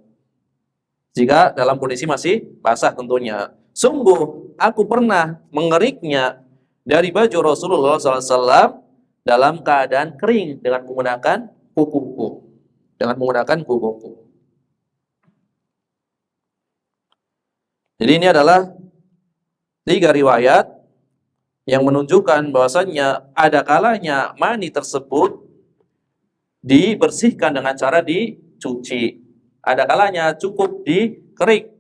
Jika dalam kondisi masih basah tentunya. Sungguh aku pernah mengeriknya dari baju Rasulullah SAW dalam keadaan kering dengan menggunakan kukuku. Jadi ini adalah 3 riwayat yang menunjukkan bahwasannya ada kalanya mani tersebut dibersihkan dengan cara dicuci. Ada kalanya cukup dikerik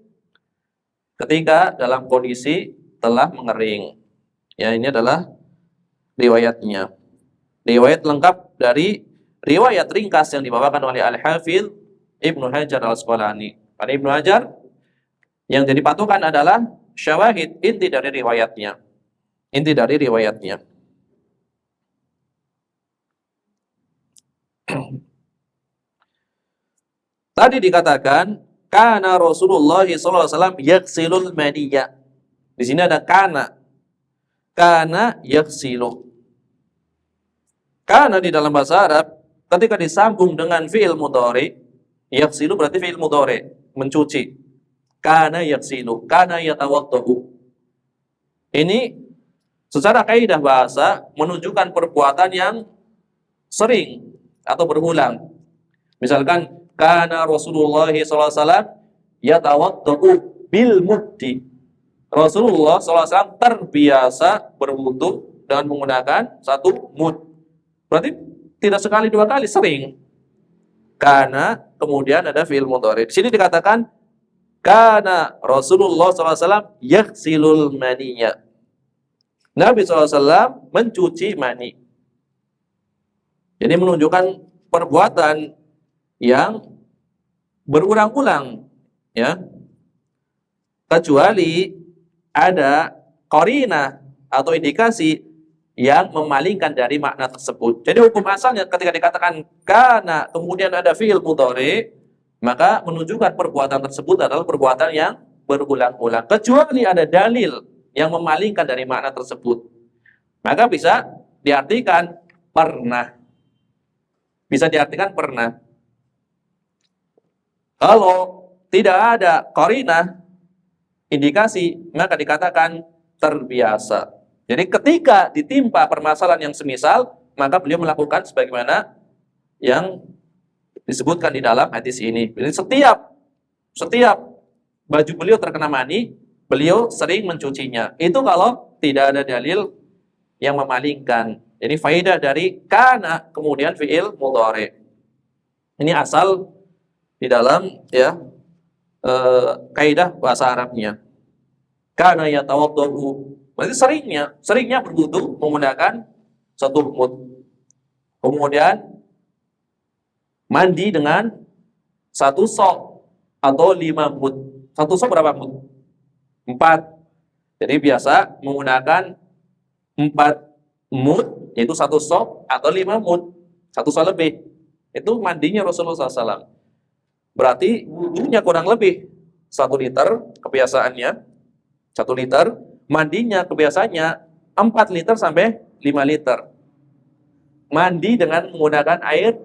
ketika dalam kondisi telah mengering. Ya, ini adalah riwayatnya. Riwayat lengkap dari riwayat ringkas yang dibawakan oleh Al-Hafidz Ibnu Hajar Al-Asqalani. Pada Ibnu Hajar yang jadi patokan adalah syawahid, inti dari riwayatnya. Tadi dikatakan kana Rasulullah sallallahu alaihi wasallam yaghsilul maniyya. Di sini ada kana. Kana yaghsilu. Kana di dalam bahasa Arab ketika disambung dengan fi'il mudhari, yaghsilu berarti fi'il mudhari, mencuci. Kana yaghsilu, kana yatawaddahu. Ini secara kaidah bahasa menunjukkan perbuatan yang sering atau berulang. Misalkan kana Rasulullah sallallahu alaihi wasallam yatawaddau bil muddi. Rasulullah sallallahu alaihi wasallam terbiasa berwudu dengan menggunakan 1 mud. Berarti tidak sekali dua kali, sering. Karena kemudian ada fi'il mudhari. Di sini dikatakan kana Rasulullah SAW yaghsilul maniyya. Nabi SAW mencuci mani. Jadi menunjukkan perbuatan yang berulang-ulang, ya. Kecuali ada qarinah atau indikasi yang memalingkan dari makna tersebut. Jadi hukum asalnya ketika dikatakan kana kemudian ada fi'il mudhari, maka menunjukkan perbuatan tersebut adalah perbuatan yang berulang-ulang. Kecuali ada dalil yang memalingkan dari makna tersebut, maka bisa diartikan pernah. Bisa diartikan pernah. Kalau tidak ada qarinah, indikasi, maka dikatakan terbiasa. Jadi ketika ditimpa permasalahan yang semisal, maka beliau melakukan sebagaimana yang disebutkan di dalam hadis ini. Jadi setiap baju beliau terkena mani, beliau sering mencucinya. Itu kalau tidak ada dalil yang memalingkan. Jadi faedah dari kana kemudian fi'il mudhari. Ini asal di dalam ya kaidah bahasa Arabnya. Kana yatawaddu, berarti seringnya berwudu menggunakan satu mud. Kemudian mandi dengan satu sok atau 5 mud. Satu sok berapa mud? 4. Jadi biasa menggunakan 4 mud, yaitu satu sok atau 5 mud. Satu sok lebih. Itu mandinya Rasulullah SAW. Berarti wudunya kurang lebih 1 liter kebiasaannya. 1 liter, mandinya kebiasaannya 4 liter sampai 5 liter. Mandi dengan menggunakan air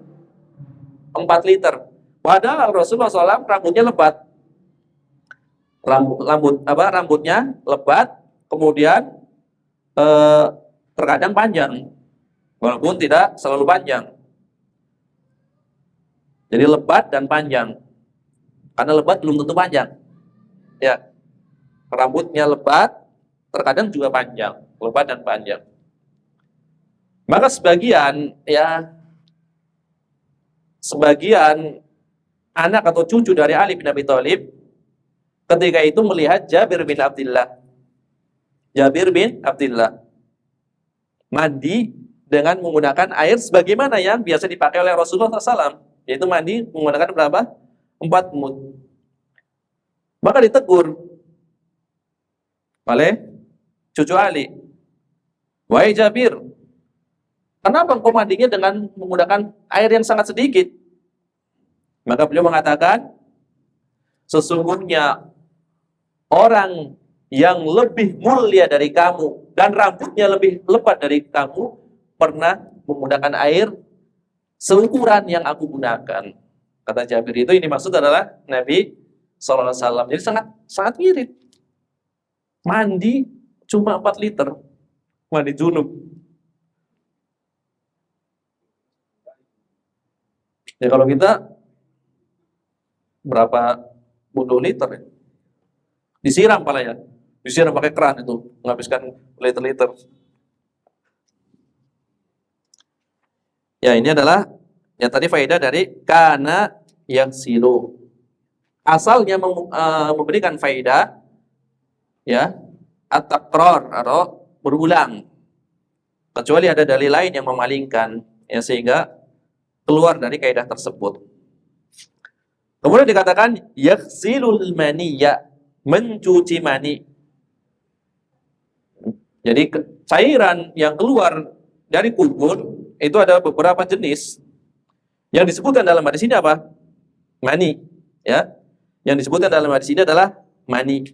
4 liter. Padahal Rasulullah SAW rambutnya lebat. Rambutnya lebat, kemudian terkadang panjang, walaupun tidak selalu panjang. Jadi lebat dan panjang. Karena lebat belum tentu panjang. Ya. Rambutnya lebat, terkadang juga panjang, lebat dan panjang. Maka sebagian anak atau cucu dari Ali bin Abi Thalib ketika itu melihat Jabir bin Abdullah mandi dengan menggunakan air sebagaimana yang biasa dipakai oleh Rasulullah SAW, yaitu mandi menggunakan berapa? 4 mud. Maka ditegur oleh cucu Ali, wahai Jabir, kenapa engkau mandinya dengan menggunakan air yang sangat sedikit? Maka beliau mengatakan, sesungguhnya orang yang lebih mulia dari kamu dan rambutnya lebih lebat dari kamu pernah menggunakan air seukuran yang aku gunakan. Kata Jabir, itu ini maksud adalah Nabi SAW. Jadi sangat mirip. Mandi cuma 4 liter, mandi junub. Ya kalau kita berapa puluh liter ya? Disiram pala ya, disiram pakai keran itu, menghabiskan liter-liter. Ya ini adalah ya tadi faedah dari kana yang silu. Asalnya memberikan faedah ya at-takrar atau berulang, kecuali ada dalil lain yang memalingkan ya sehingga keluar dari kaidah tersebut. Kemudian dikatakan yaghsilul maniyya, mencuci mani. Jadi cairan yang keluar dari kubur itu ada beberapa jenis. Yang disebutkan dalam hadis ini apa? Mani, ya. Yang disebutkan dalam hadis ini adalah mani.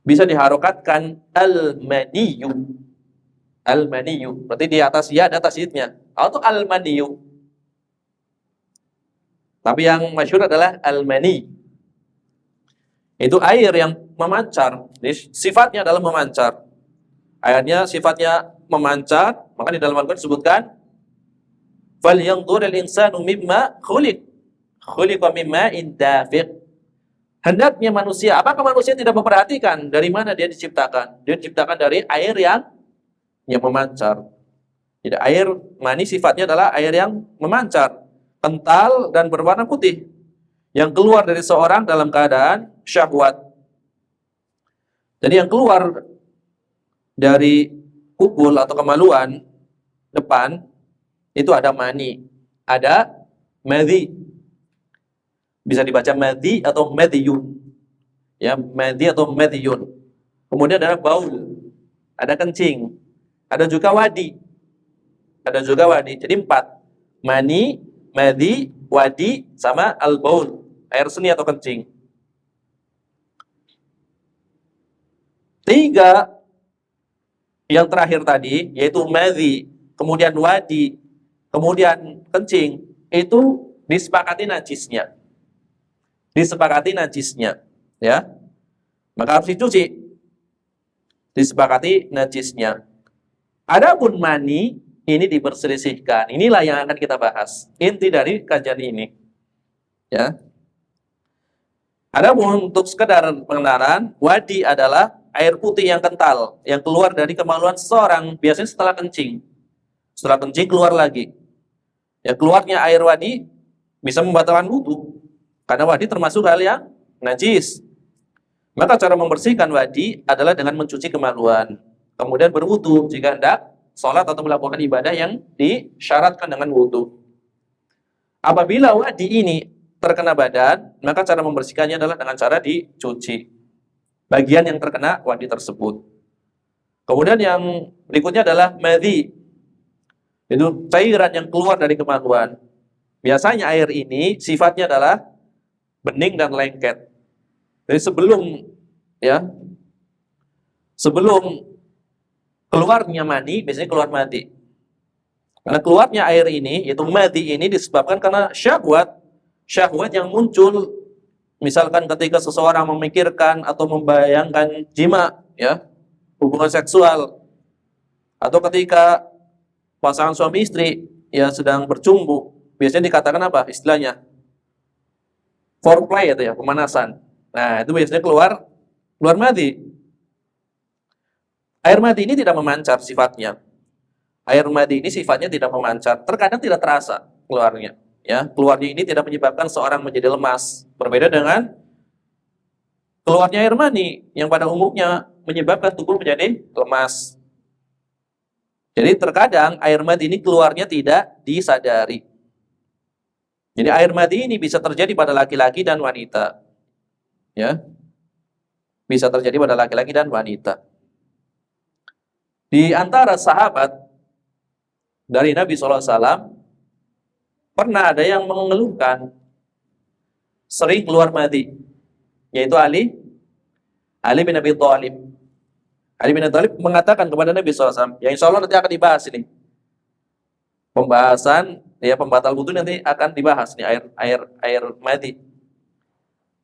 Bisa diharokatkan al-maniyu. Al-maniyu. Berarti di atas ya ada tasydidnya. Atau al-maniyu. Tapi yang masyhur adalah al-mani. Itu air yang memancar. Jadi, sifatnya adalah memancar. Airnya sifatnya memancar, maka di dalam Al-Qur'an disebutkan falyanzuril insanu mimma khuliq. Khuliqa mimma dafiq. Hendaknya manusia, apakah manusia tidak memperhatikan dari mana dia diciptakan? Dia diciptakan dari air yang memancar. Jadi air mani sifatnya adalah air yang memancar, kental dan berwarna putih, yang keluar dari seorang dalam keadaan syahwat. Jadi yang keluar dari kubul atau kemaluan depan itu ada mani, ada madhi. Bisa dibaca madhi atau madhiyun. Ya, madhi atau madhiyun. Kemudian ada baul, ada kencing, ada juga wadi. Ada juga wadi. Jadi 4. Mani, madhi, wadi, sama al-baul, air seni atau kencing. 3 yang terakhir tadi, yaitu madhi, kemudian wadi, kemudian kencing, itu disepakati najisnya. Disepakati najisnya, ya. Maka harus dicuci. Disepakati najisnya. Adapun mani ini diperselisihkan. Inilah yang akan kita bahas. Inti dari kajian ini. Ya. Adapun untuk sekedar pengenalan, wadi adalah air putih yang kental yang keluar dari kemaluan seseorang, biasanya setelah kencing. Setelah kencing keluar lagi. Ya, keluarnya air wadi bisa membatalkan wudu. Karena wadi termasuk hal yang najis. Maka cara membersihkan wadi adalah dengan mencuci kemaluan. Kemudian berwudu jika hendak sholat atau melakukan ibadah yang disyaratkan dengan wudu. Apabila wadi ini terkena badan, maka cara membersihkannya adalah dengan cara dicuci bagian yang terkena wadi tersebut. Kemudian yang berikutnya adalah madhi. Itu cairan yang keluar dari kemaluan. Biasanya air ini sifatnya adalah bening dan lengket. Jadi sebelum keluarnya mani, biasanya keluar madhi. Karena keluarnya air ini, yaitu madhi ini disebabkan karena syahwat yang muncul, misalkan ketika seseorang memikirkan atau membayangkan jima, ya, hubungan seksual, atau ketika pasangan suami istri ya sedang bercumbu, biasanya dikatakan apa istilahnya? Foreplay itu ya, pemanasan. Nah, itu biasanya keluar madhi. Air madhi ini tidak memancar sifatnya. Air madhi ini sifatnya tidak memancar, terkadang tidak terasa keluarnya. Ya, keluarnya ini tidak menyebabkan seorang menjadi lemas. Berbeda dengan keluarnya air mani yang pada umumnya menyebabkan tubuh menjadi lemas. Jadi terkadang air madhi ini keluarnya tidak disadari. Jadi air madhi ini bisa terjadi pada laki-laki dan wanita. Ya. Bisa terjadi pada laki-laki dan wanita. Di antara sahabat dari Nabi SAW, pernah ada yang mengeluhkan sering keluar madhi, yaitu Ali bin Abi Thalib. Ali bin Abi Thalib mengatakan kepada Nabi SAW, yang insya Allah nanti akan dibahas ini. Pembahasan ya pembatal wudu nanti akan dibahas nih air madhi.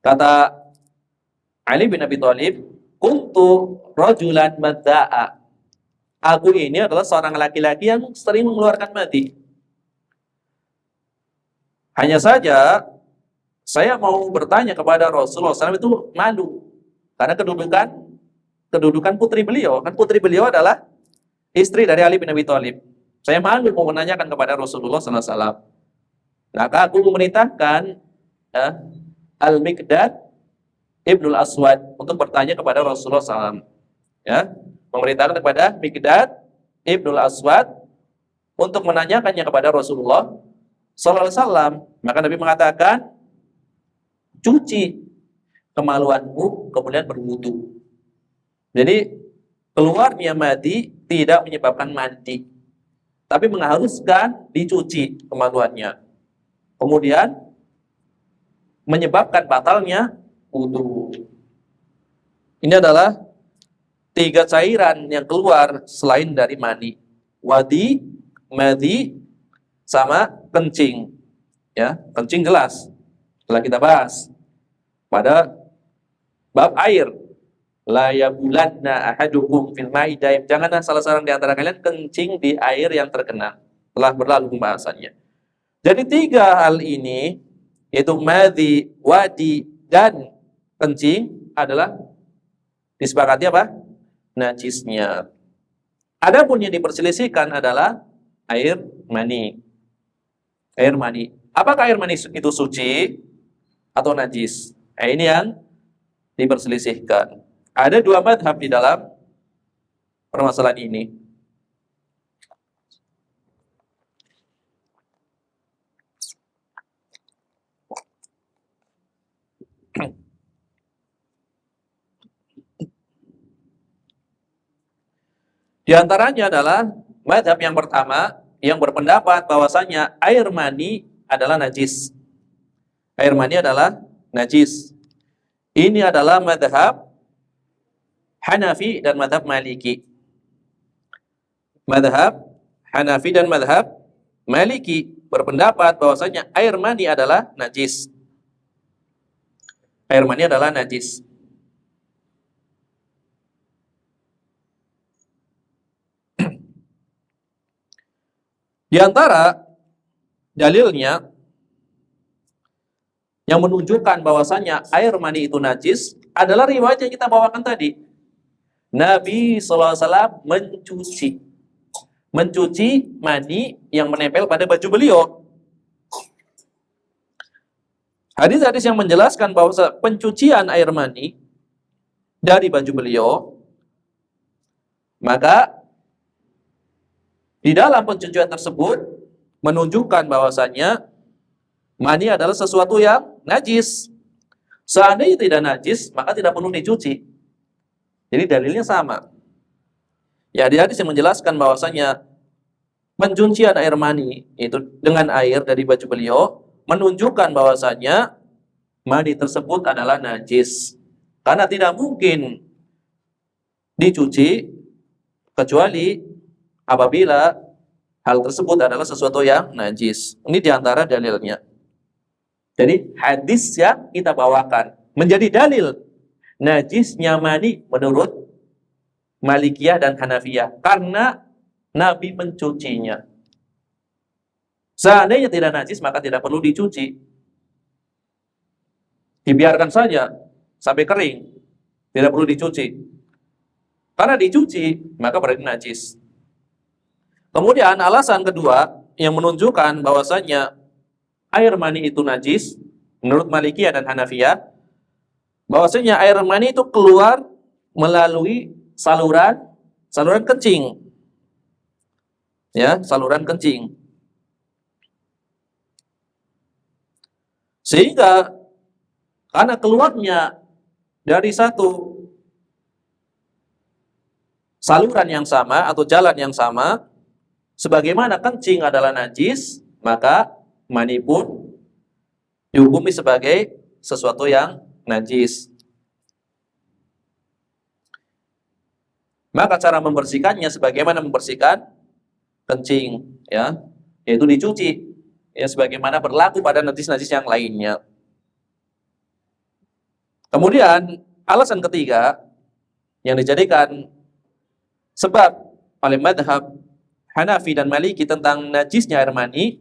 Kata Ali bin Abi Thalib, kuntu rajulan madza'a. Aku ini adalah seorang laki-laki yang sering mengeluarkan madhi. Hanya saja saya mau bertanya kepada Rasulullah SAW itu malu karena kedudukan putri beliau. Kan putri beliau adalah istri dari Ali bin Abi Thalib. Saya malu mau menanyakan kepada Rasulullah SAW. Maka aku memerintahkan ya, Al-Miqdad Ibnul Aswad untuk bertanya kepada Rasulullah SAW. Ya, memerintahkan kepada Miqdad Ibnul Aswad untuk menanyakannya kepada Rasulullah SAW. Maka Nabi mengatakan, cuci kemaluanmu kemudian berwudu. Jadi keluarnya madhi tidak menyebabkan mandi, tapi mengharuskan dicuci kemaluannya. Kemudian menyebabkan batalnya wudu. Ini adalah 3 cairan yang keluar selain dari mani. Wadi, madhi, sama kencing. Ya, kencing jelas. Setelah kita bahas pada bab air. La yabulanna ahadukum fil ma'i daim. Janganlah salah seorang di antara kalian kencing di air yang tergenang. Telah berlalu pembahasannya. Jadi 3 hal ini, yaitu madhi, wadi, dan kencing adalah disepakati apa? Najisnya. Adapun yang diperselisihkan adalah air mani. Air mani. Apakah air mani itu suci atau najis? Ini yang diperselisihkan. Ada dua madhab di dalam permasalahan ini. Di antaranya adalah madhab yang pertama yang berpendapat bahwasanya air mani adalah najis. Air mani adalah najis. Ini adalah madhab Hanafi dan madhab Maliki. Madhab Hanafi dan madhab Maliki berpendapat bahwasanya air mani adalah najis. Air mani adalah najis. Di antara dalilnya yang menunjukkan bahwasanya air mani itu najis adalah riwayat yang kita bawakan tadi. Nabi SAW mencuci mani yang menempel pada baju beliau. Hadis-hadis yang menjelaskan bahwa pencucian air mani dari baju beliau, maka di dalam pencucian tersebut menunjukkan bahwasanya mani adalah sesuatu yang najis. Seandainya tidak najis, maka tidak perlu dicuci. Jadi dalilnya sama. Ya, di hadis yang menjelaskan bahwasanya pencucian air mani itu dengan air dari baju beliau menunjukkan bahwasanya mani tersebut adalah najis. Karena tidak mungkin dicuci kecuali apabila hal tersebut adalah sesuatu yang najis. Ini diantara dalilnya. Jadi hadis yang kita bawakan menjadi dalil najisnya mani menurut Malikiyah dan Hanafiyah karena Nabi mencucinya. Seandainya tidak najis maka tidak perlu dicuci. Dibiarkan saja sampai kering. Tidak perlu dicuci. Karena dicuci maka berarti najis. Kemudian alasan kedua yang menunjukkan bahwasanya air mani itu najis menurut Malikiyah dan Hanafiyah, bahwasanya air mani itu keluar melalui saluran kencing. Ya, saluran kencing. Sehingga karena keluarnya dari satu saluran yang sama atau jalan yang sama, sebagaimana kencing adalah najis, maka mani pun dihukumi sebagai sesuatu yang najis. Maka cara membersihkannya sebagaimana membersihkan kencing, ya, yaitu dicuci, ya, sebagaimana berlaku pada najis-najis yang lainnya. Kemudian alasan ketiga yang dijadikan sebab oleh madhab Hanafi dan Maliki tentang najisnya air mani,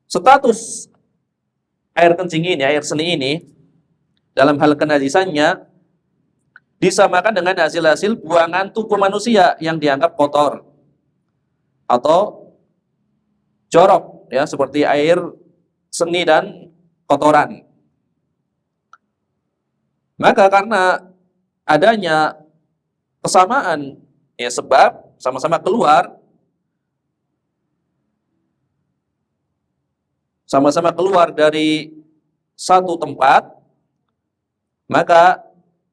status air kencing ini, air seni ini, dalam hal kenajisannya disamakan dengan hasil-hasil buangan tubuh manusia yang dianggap kotor atau jorok, ya, seperti air seni dan kotoran. Maka karena adanya kesamaan, ya, sebab sama-sama keluar dari satu tempat, maka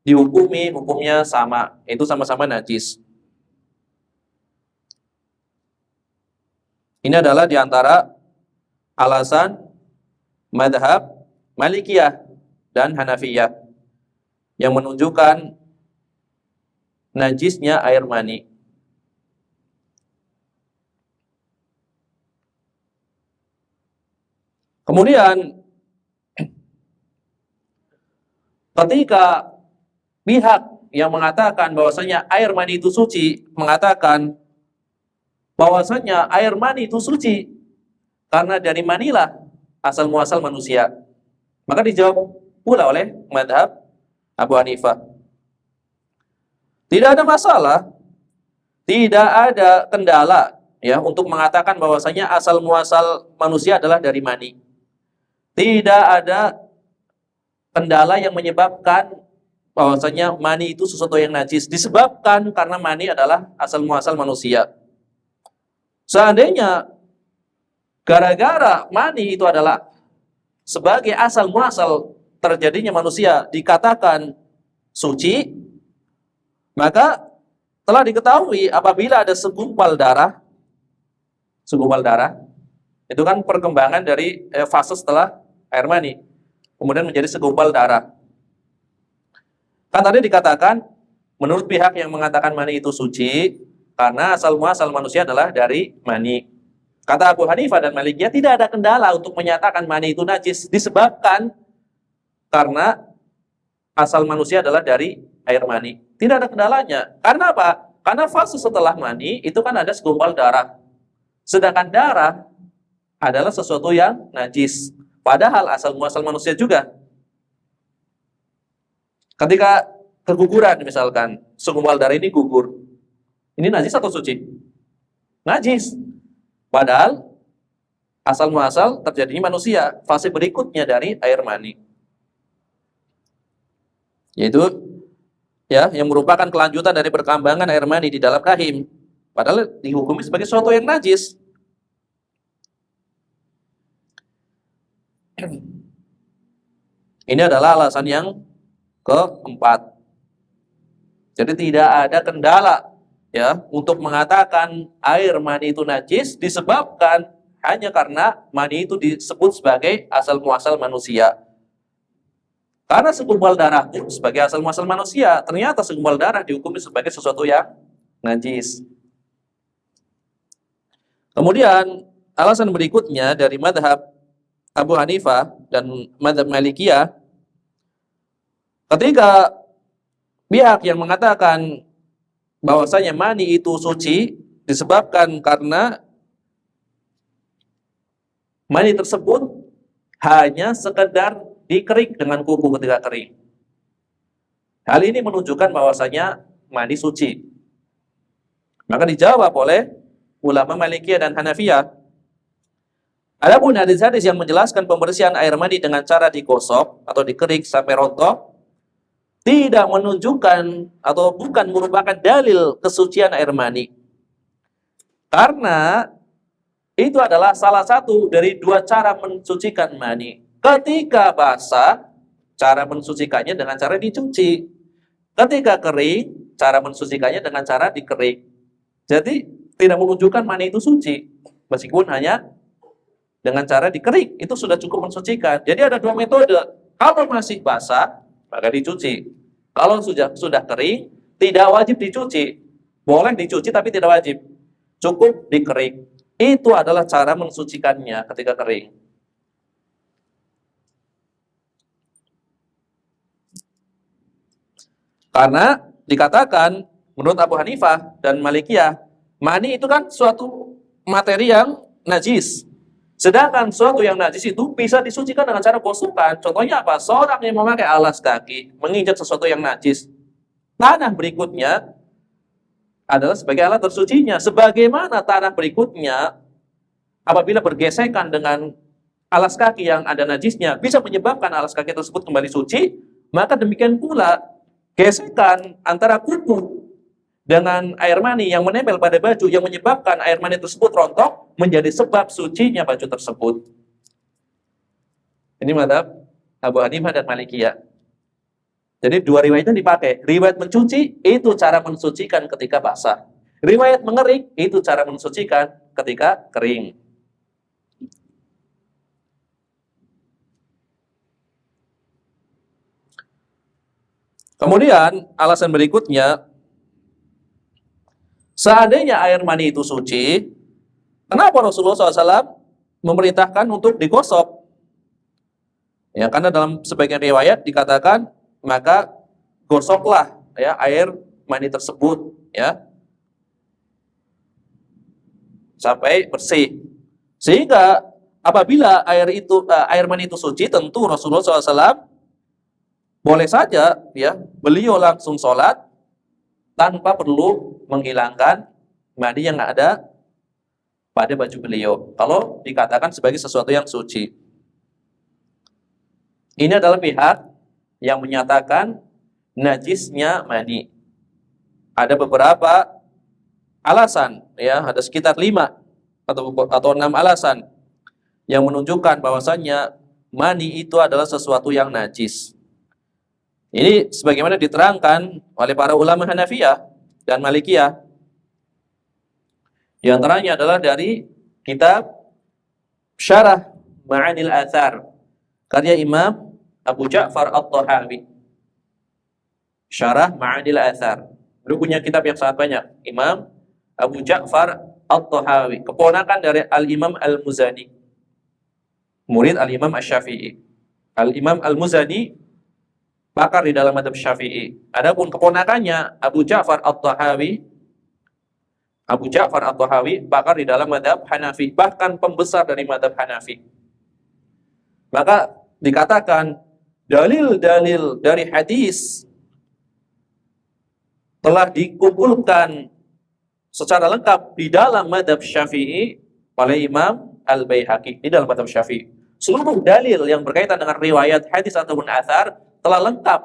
dihukumi hukumnya sama, itu sama-sama najis. Ini adalah diantara alasan madhab Malikiyah dan Hanafiyah yang menunjukkan najisnya air mani. Kemudian ketika pihak yang mengatakan bahwasanya air mani itu suci mengatakan bahwasanya air mani itu suci karena dari manilah asal muasal manusia, maka dijawab pula oleh madhab Abu Hanifah, tidak ada masalah tidak ada kendala ya untuk mengatakan bahwasanya asal muasal manusia adalah dari mani. Tidak ada kendala yang menyebabkan bahwasanya mani itu sesuatu yang najis disebabkan karena mani adalah asal muasal manusia. Seandainya gara-gara mani itu adalah sebagai asal muasal terjadinya manusia dikatakan suci, maka telah diketahui apabila ada segumpal darah itu kan perkembangan dari fase setelah air mani, kemudian menjadi segumpal darah. Kan tadi dikatakan, menurut pihak yang mengatakan mani itu suci, karena asal muasal manusia adalah dari mani. Kata Abu Hanifah dan Malikiyah, tidak ada kendala untuk menyatakan mani itu najis, disebabkan karena asal manusia adalah dari air mani. Tidak ada kendalanya. Karena apa? Karena fase setelah mani, itu kan ada segumpal darah. Sedangkan darah adalah sesuatu yang najis. Padahal asal muasal manusia juga. Ketika keguguran misalkan, segumpal darah ini gugur. Ini najis atau suci? Najis. Padahal asal muasal terjadinya manusia, fase berikutnya dari air mani. Yaitu ya yang merupakan kelanjutan dari perkembangan air mani di dalam rahim. Padahal dihukumi sebagai sesuatu yang najis. Ini adalah alasan yang keempat. Jadi tidak ada kendala ya untuk mengatakan air mani itu najis disebabkan hanya karena mani itu disebut sebagai asal muasal manusia. Karena segumpal darah itu sebagai asal muasal manusia, ternyata segumpal darah dihukumi sebagai sesuatu yang najis. Kemudian alasan berikutnya dari madhab Abu Hanifah dan madhab Malikiyah, ketika pihak yang mengatakan bahwasanya mani itu suci disebabkan karena mani tersebut hanya sekedar dikerik dengan kuku ketika kering. Hal ini menunjukkan bahwasanya mani suci. Maka dijawab oleh ulama Malikiyah dan Hanafiyah. Adapun hadis-hadis yang menjelaskan pembersihan air mani dengan cara digosok atau dikerik sampai rontok tidak menunjukkan atau bukan merupakan dalil kesucian air mani. Karena itu adalah salah satu dari dua cara mensucikan mani. Ketika basah, cara mensucikannya dengan cara dicuci. Ketika kering, cara mensucikannya dengan cara dikerik. Jadi tidak menunjukkan mani itu suci. Meskipun hanya dengan cara dikerik, itu sudah cukup mensucikan. Jadi ada dua metode. Kalau masih basah, maka dicuci. Kalau sudah kering, tidak wajib dicuci. Boleh dicuci tapi tidak wajib. Cukup dikerik. Itu adalah cara mensucikannya ketika kering. Karena dikatakan menurut Abu Hanifah dan Malikiyah, mani itu kan suatu materi yang najis. Sedangkan suatu yang najis itu bisa disucikan dengan cara gosokan. Contohnya apa? Seorang yang memakai alas kaki, menginjak sesuatu yang najis. Tanah berikutnya adalah sebagai alat tersucinya. Sebagaimana tanah berikutnya, apabila bergesekan dengan alas kaki yang ada najisnya, bisa menyebabkan alas kaki tersebut kembali suci, maka demikian pula gesekan antara kuku dengan air mani yang menempel pada baju yang menyebabkan air mani tersebut rontok menjadi sebab sucinya baju tersebut. Ini madhab Abu Hanifah dan Malikiyah. Jadi dua riwayatnya dipakai. Riwayat mencuci itu cara mensucikan ketika basah. Riwayat mengerik itu cara mensucikan ketika kering. Kemudian alasan berikutnya, seandainya air mani itu suci, kenapa Rasulullah SAW memerintahkan untuk digosok? Ya, karena dalam sebagian riwayat dikatakan, maka gosoklah ya air mani tersebut ya sampai bersih. Sehingga apabila air mani itu suci, tentu Rasulullah SAW boleh saja ya beliau langsung sholat tanpa perlu menghilangkan mani yang ada pada baju beliau. Kalau dikatakan sebagai sesuatu yang suci. Ini adalah pihak yang menyatakan najisnya mani. Ada beberapa alasan, ya, ada sekitar 5 atau 6 alasan yang menunjukkan bahwasannya mani itu adalah sesuatu yang najis. Ini sebagaimana diterangkan oleh para ulama Hanafiyah dan Malikiyah. Di antaranya adalah dari kitab Syarah Ma'anil Athar karya Imam Abu Ja'far At-Tahawi. Syarah Ma'anil Athar. Beliau punya kitab yang sangat banyak. Imam Abu Ja'far At-Tahawi, keponakan dari Al-Imam Al-Muzani, murid Al-Imam Asy-Syafi'i. Al-Imam Al-Muzani pakar di dalam mazhab Syafi'i. Adapun keponakannya Abu Ja'far At-Tahawi, Abu Ja'far At-Tahawi pakar di dalam mazhab Hanafi, bahkan pembesar dari mazhab Hanafi. Maka dikatakan dalil-dalil dari hadis telah dikumpulkan secara lengkap di dalam mazhab Syafi'i oleh Imam Al-Baihaqi di dalam mazhab Syafi'i. Seluruh dalil yang berkaitan dengan riwayat hadis ataupun athar telah lengkap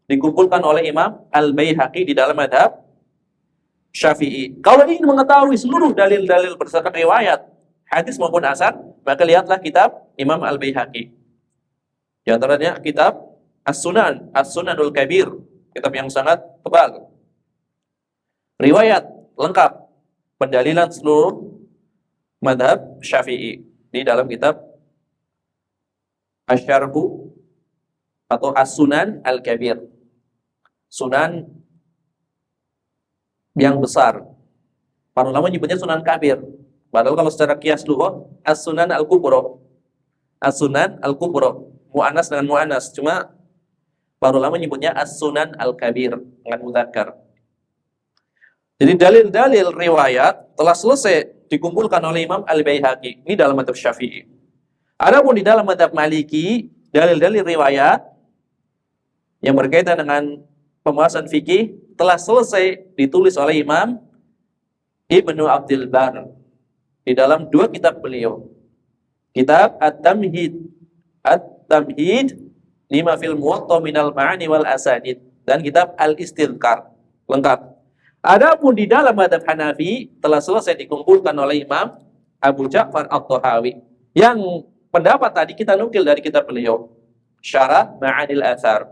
dikumpulkan oleh Imam Al-Baihaqi di dalam mazhab Syafi'i. Kalau ingin mengetahui seluruh dalil-dalil berdasarkan riwayat hadis maupun athar, maka lihatlah kitab Imam Al-Baihaqi. Di antaranya kitab As-Sunan, As-Sunanul Kabir, kitab yang sangat tebal. Riwayat lengkap pendalilan seluruh mazhab Syafi'i di dalam kitab Asy-Syarhu atau As-Sunan Al-Kabir. Sunan yang besar. Para ulama menyebutnya Sunan Kabir. Padahal kalau secara kias lughah As-Sunan Al-Kubra. As-Sunan Al-Kubra, muannas dengan muannas. Cuma para ulama menyebutnya As-Sunan Al-Kabir dengan mudzakkar. Jadi dalil-dalil riwayat telah selesai dikumpulkan oleh Imam Al-Baihaqi. Ini dalam mazhab Syafi'i. Adapun di dalam mazhab Maliki, dalil-dalil riwayat yang berkaitan dengan pembahasan fikih telah selesai ditulis oleh Imam Ibnu Abdul Bar di dalam 2 kitab beliau. Kitab At-Tamhid, At-Tamhid lima fil Muwatta minal ma'ani wal asanid, dan kitab Al-Istidhkar, lengkap. Adapun di dalam mazhab Hanafi telah selesai dikumpulkan oleh Imam Abu Ja'far At-Tahawi. Yang pendapat tadi kita nukil dari kitab beliau, Syarah Ma'anil Athar.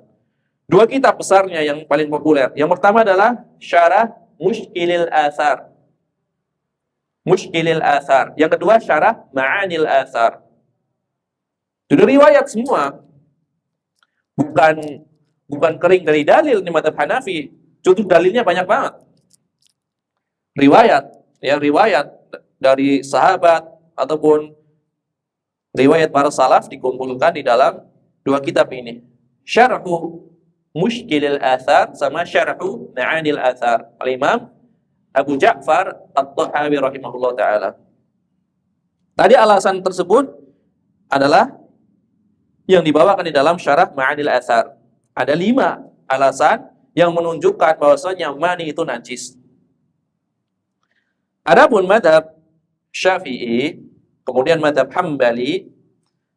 2 kitab besarnya yang paling populer. Yang pertama adalah Syarah Mushkilil Athar. Mushkilil Athar. Yang kedua Syarah Ma'anil Athar. Jadi riwayat semua. Bukan kering dari dalil di mazhab Hanafi. Contoh dalilnya banyak banget. Riwayat dari sahabat ataupun riwayat para salaf dikumpulkan di dalam 2 kitab ini. Syarhu Mushkilil Athar sama Syarhu Ma'anil Athar oleh Imam Abu Ja'far At-Tahawi rahimahullah ta'ala. Tadi alasan tersebut adalah yang dibawakan di dalam Syarah Ma'anil Athar. Ada 5 alasan yang menunjukkan bahwasanya mani itu najis. Adapun mazhab Syafi'i, kemudian mazhab Hambali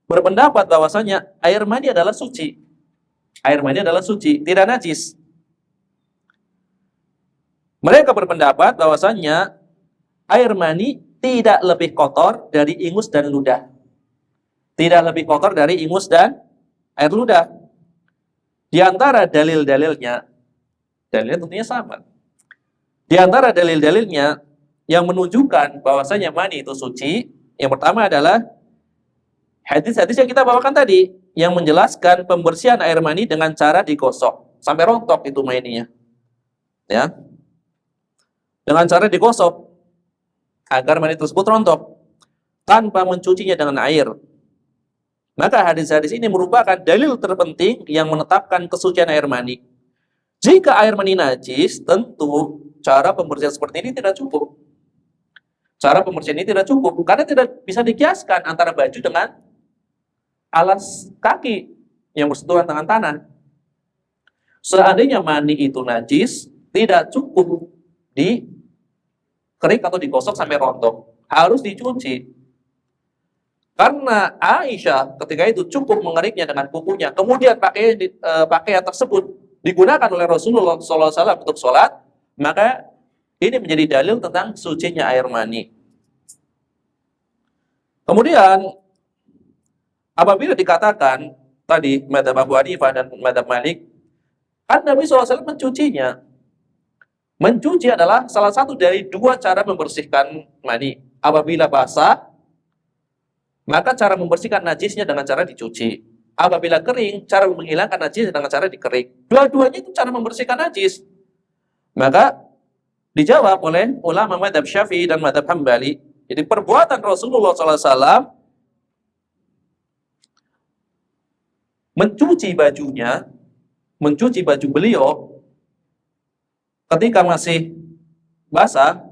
berpendapat bahwasanya air mani adalah suci. Air mani adalah suci, tidak najis. Mereka berpendapat bahwasanya air mani tidak lebih kotor dari ingus dan ludah. Tidak lebih kotor dari ingus dan air ludah. Di antara dalilnya tentunya sama. Di antara dalil-dalilnya yang menunjukkan bahwasanya mani itu suci, yang pertama adalah hadis-hadis yang kita bawakan tadi, yang menjelaskan pembersihan air mani dengan cara digosok sampai rontok itu maninya, ya, dengan cara digosok agar mani tersebut rontok tanpa mencucinya dengan air. Maka hadis-hadis ini merupakan dalil terpenting yang menetapkan kesucian air mani. Jika air mani najis, tentu cara pembersihan seperti ini tidak cukup. Cara pembersihan ini tidak cukup karena tidak bisa dikiaskan antara baju dengan alas kaki yang bersentuhan dengan tanah. Seandainya mani itu najis, tidak cukup kering atau digosok sampai rontok. Harus dicuci. Karena Aisyah ketika itu cukup mengeriknya dengan kukunya, kemudian pakaian tersebut digunakan oleh Rasulullah SAW untuk sholat, maka ini menjadi dalil tentang sucinya air mani. Kemudian apabila dikatakan tadi mazhab Abu Hanifah dan mazhab Malik, kan Nabi SAW mencucinya. Mencuci adalah salah satu dari dua cara membersihkan mani. Apabila basah, maka cara membersihkan najisnya dengan cara dicuci. Apabila kering, cara menghilangkan najis dengan cara dikerik. Dua-duanya itu cara membersihkan najis. Maka dijawab oleh ulama mazhab Syafi'i dan mazhab Hambali. Jadi perbuatan Rasulullah SAW mencuci bajunya, mencuci baju beliau ketika masih basah,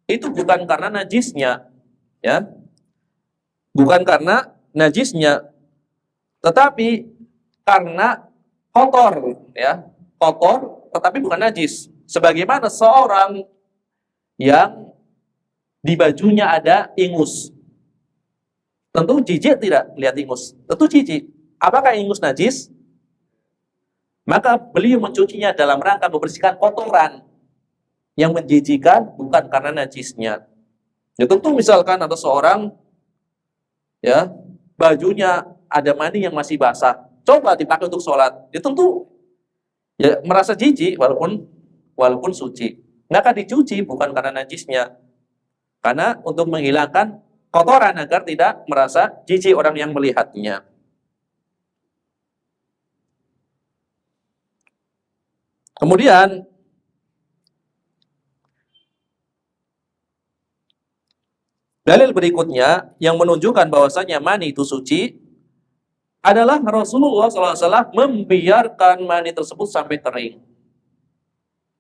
itu bukan karena najisnya, ya. Bukan karena najisnya, tetapi karena kotor, ya. Kotor, tetapi bukan najis. Sebagaimana seorang yang di bajunya ada ingus. Tentu jijik tidak lihat ingus? Tentu jijik. Apakah ingus najis? Maka beliau mencucinya dalam rangka membersihkan kotoran yang menjijikan, bukan karena najisnya. Ya tentu misalkan ada seorang, ya, bajunya ada mani yang masih basah, coba dipakai untuk sholat, dia tentu ya merasa jijik walaupun suci. Maka dicuci bukan karena najisnya, karena untuk menghilangkan kotoran agar tidak merasa jijik orang yang melihatnya. Kemudian dalil berikutnya yang menunjukkan bahwasanya mani itu suci adalah Rasulullah SAW membiarkan mani tersebut sampai kering.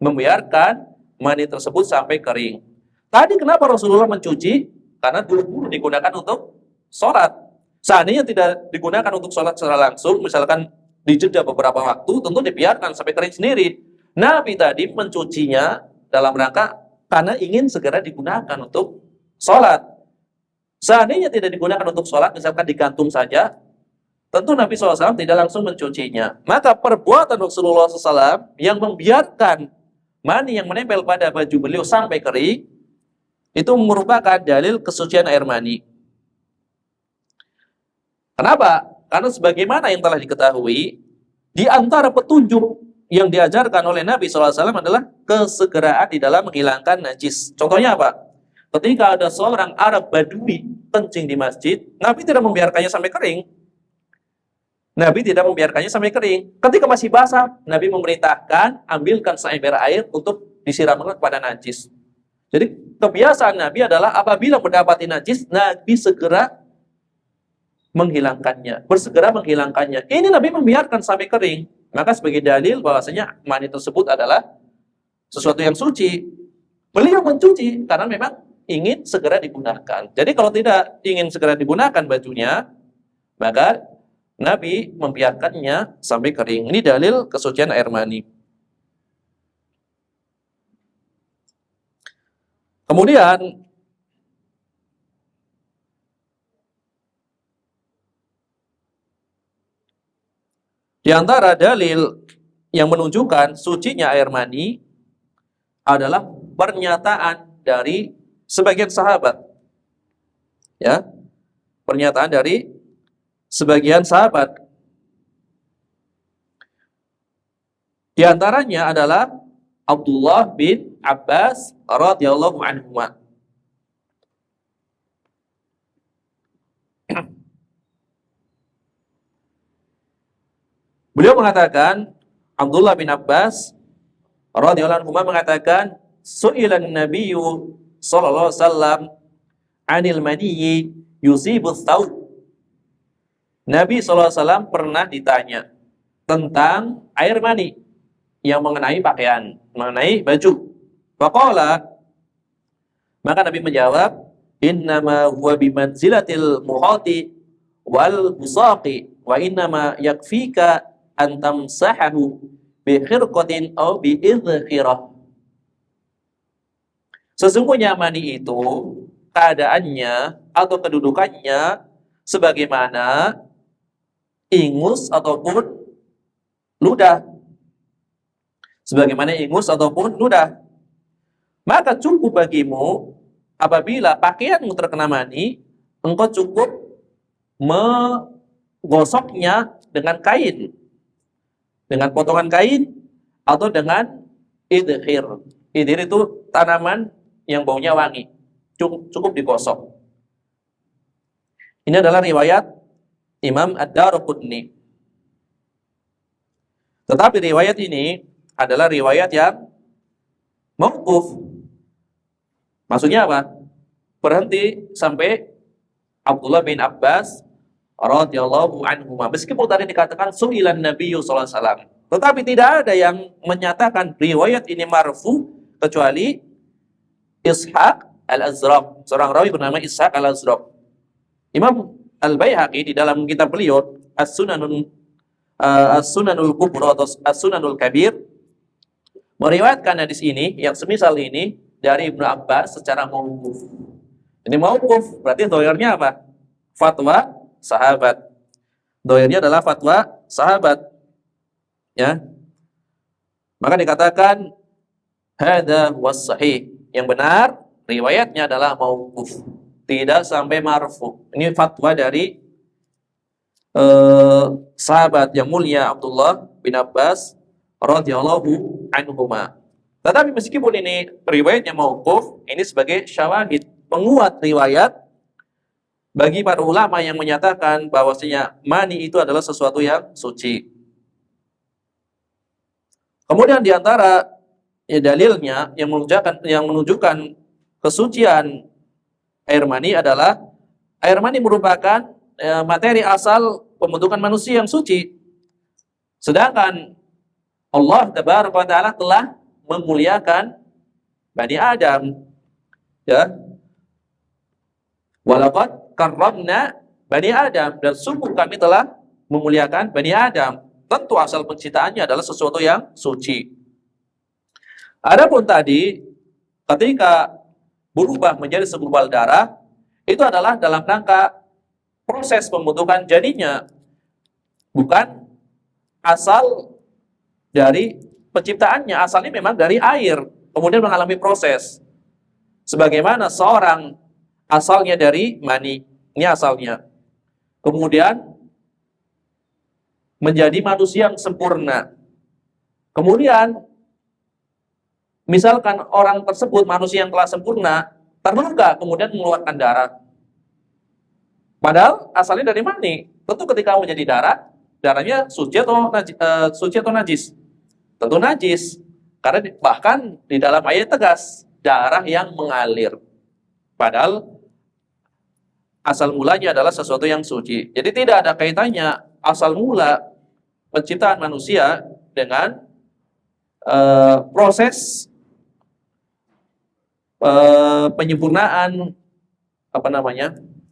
Membiarkan mani tersebut sampai kering. Tadi kenapa Rasulullah mencuci? Karena dulu digunakan untuk sholat. Seandainya tidak digunakan untuk sholat secara langsung, misalkan dijeda beberapa waktu, tentu dibiarkan sampai kering sendiri. Nabi tadi mencucinya dalam rangka karena ingin segera digunakan untuk sholat. Seandainya tidak digunakan untuk sholat, misalkan digantung saja, tentu Nabi SAW tidak langsung mencucinya. Maka perbuatan Rasulullah SAW yang membiarkan mani yang menempel pada baju beliau sampai kering, itu merupakan dalil kesucian air mani. Kenapa? Karena sebagaimana yang telah diketahui, di antara petunjuk yang diajarkan oleh Nabi SAW adalah kesegeraan di dalam menghilangkan najis. Contohnya apa? Ketika ada seorang Arab Badui kencing di masjid, Nabi tidak membiarkannya sampai kering. Nabi tidak membiarkannya sampai kering. Ketika masih basah, Nabi memerintahkan ambilkan seember air untuk disiramkan kepada najis. Jadi kebiasaan Nabi adalah apabila mendapati najis, Nabi segera menghilangkannya, bersegera menghilangkannya. Ini Nabi membiarkan sampai kering. Maka sebagai dalil bahwasanya mani tersebut adalah sesuatu yang suci. Beliau mencuci karena memang ingin segera digunakan. Jadi kalau tidak ingin segera digunakan bajunya, maka Nabi membiarkannya sampai kering. Ini dalil kesucian air mani. Kemudian di antara dalil yang menunjukkan sucinya air mani adalah pernyataan dari sebagian sahabat. Ya. Pernyataan dari sebagian sahabat. Di antaranya adalah Abdullah bin Abbas radhiyallahu anhu. Beliau mengatakan, Abdullah bin Abbas radhiyallahu anhu mengatakan, su'ilan nabiyyu sallallahu alaihi wasallam 'anil maniyyi yusibu thawb. Nabi sallallahu alaihi wasallam pernah ditanya tentang air mani yang mengenai pakaian, mengenai baju. Faqala, maka Nabi menjawab, innama huwa bimanzilatil muhati wal busaqi wa innama yakfika antam sahahu bi khirqatin aw bi idhkhirah. Sesungguhnya mani itu keadaannya atau kedudukannya sebagaimana ingus ataupun ludah. Sebagaimana ingus ataupun ludah. Maka cukup bagimu apabila pakaianmu terkena mani, engkau cukup menggosoknya dengan kain, dengan potongan kain atau dengan idhir. Idhir itu tanaman yang baunya wangi. Cukup digosok. Ini adalah riwayat Imam Ad-Darqutni. Tetapi riwayat ini adalah riwayat yang mauquf. Maksudnya apa? Berhenti sampai Abdullah bin Abbas radhiyallahu anhu. Meskipun tadi dikatakan su'ilan Nabi sallallahu alaihi wasallam, tetapi tidak ada yang menyatakan riwayat ini marfu kecuali Ishaq Al-Azraq, seorang rawi bernama Ishaq Al-Azraq. Imam Al-Baihaqi di dalam kitab beliau As-Sunanul Kubra atau As-Sunanul Kabir meriwayatkan hadis ini yang semisal ini dari Ibnu Abbas secara mauquf. Ini mauquf berarti dohirnya apa? Fatwa sahabat. Dohirnya adalah fatwa sahabat. Ya. Maka dikatakan hadza was sahih. Yang benar riwayatnya adalah mauquf, tidak sampai marfu. Ini fatwa dari sahabat yang mulia Abdullah bin Abbas radhiyallahu anhuma. Tetapi meskipun ini riwayatnya mauquf, ini sebagai syawahid, penguat riwayat bagi para ulama yang menyatakan bahwasanya mani itu adalah sesuatu yang suci. Kemudian di antara dalilnya yang menunjukkan kesucian air mani adalah air mani merupakan materi asal pembentukan manusia yang suci. Sedangkan Allah Tabaraka wa Ta'ala telah memuliakan Bani Adam. Ya. Walaqad karramna Bani Adam, dan sungguh kami telah memuliakan Bani Adam. Tentu asal penciptaannya adalah sesuatu yang suci. Adapun tadi ketika berubah menjadi segumpal darah, itu adalah dalam rangka proses pembentukan jadinya, bukan asal dari penciptaannya. Asalnya memang dari air, kemudian mengalami proses. Sebagaimana seorang asalnya dari mani, ini asalnya. Kemudian menjadi manusia yang sempurna. Kemudian misalkan orang tersebut manusia yang telah sempurna terluka kemudian mengeluarkan darah. Padahal asalnya dari mani. Tentu ketika menjadi darah, darahnya suci atau najis? Tentu najis. Karena bahkan di dalam ayat tegas, darah yang mengalir. Padahal asal mulanya adalah sesuatu yang suci. Jadi tidak ada kaitannya asal mula penciptaan manusia dengan proses penyempurnaan,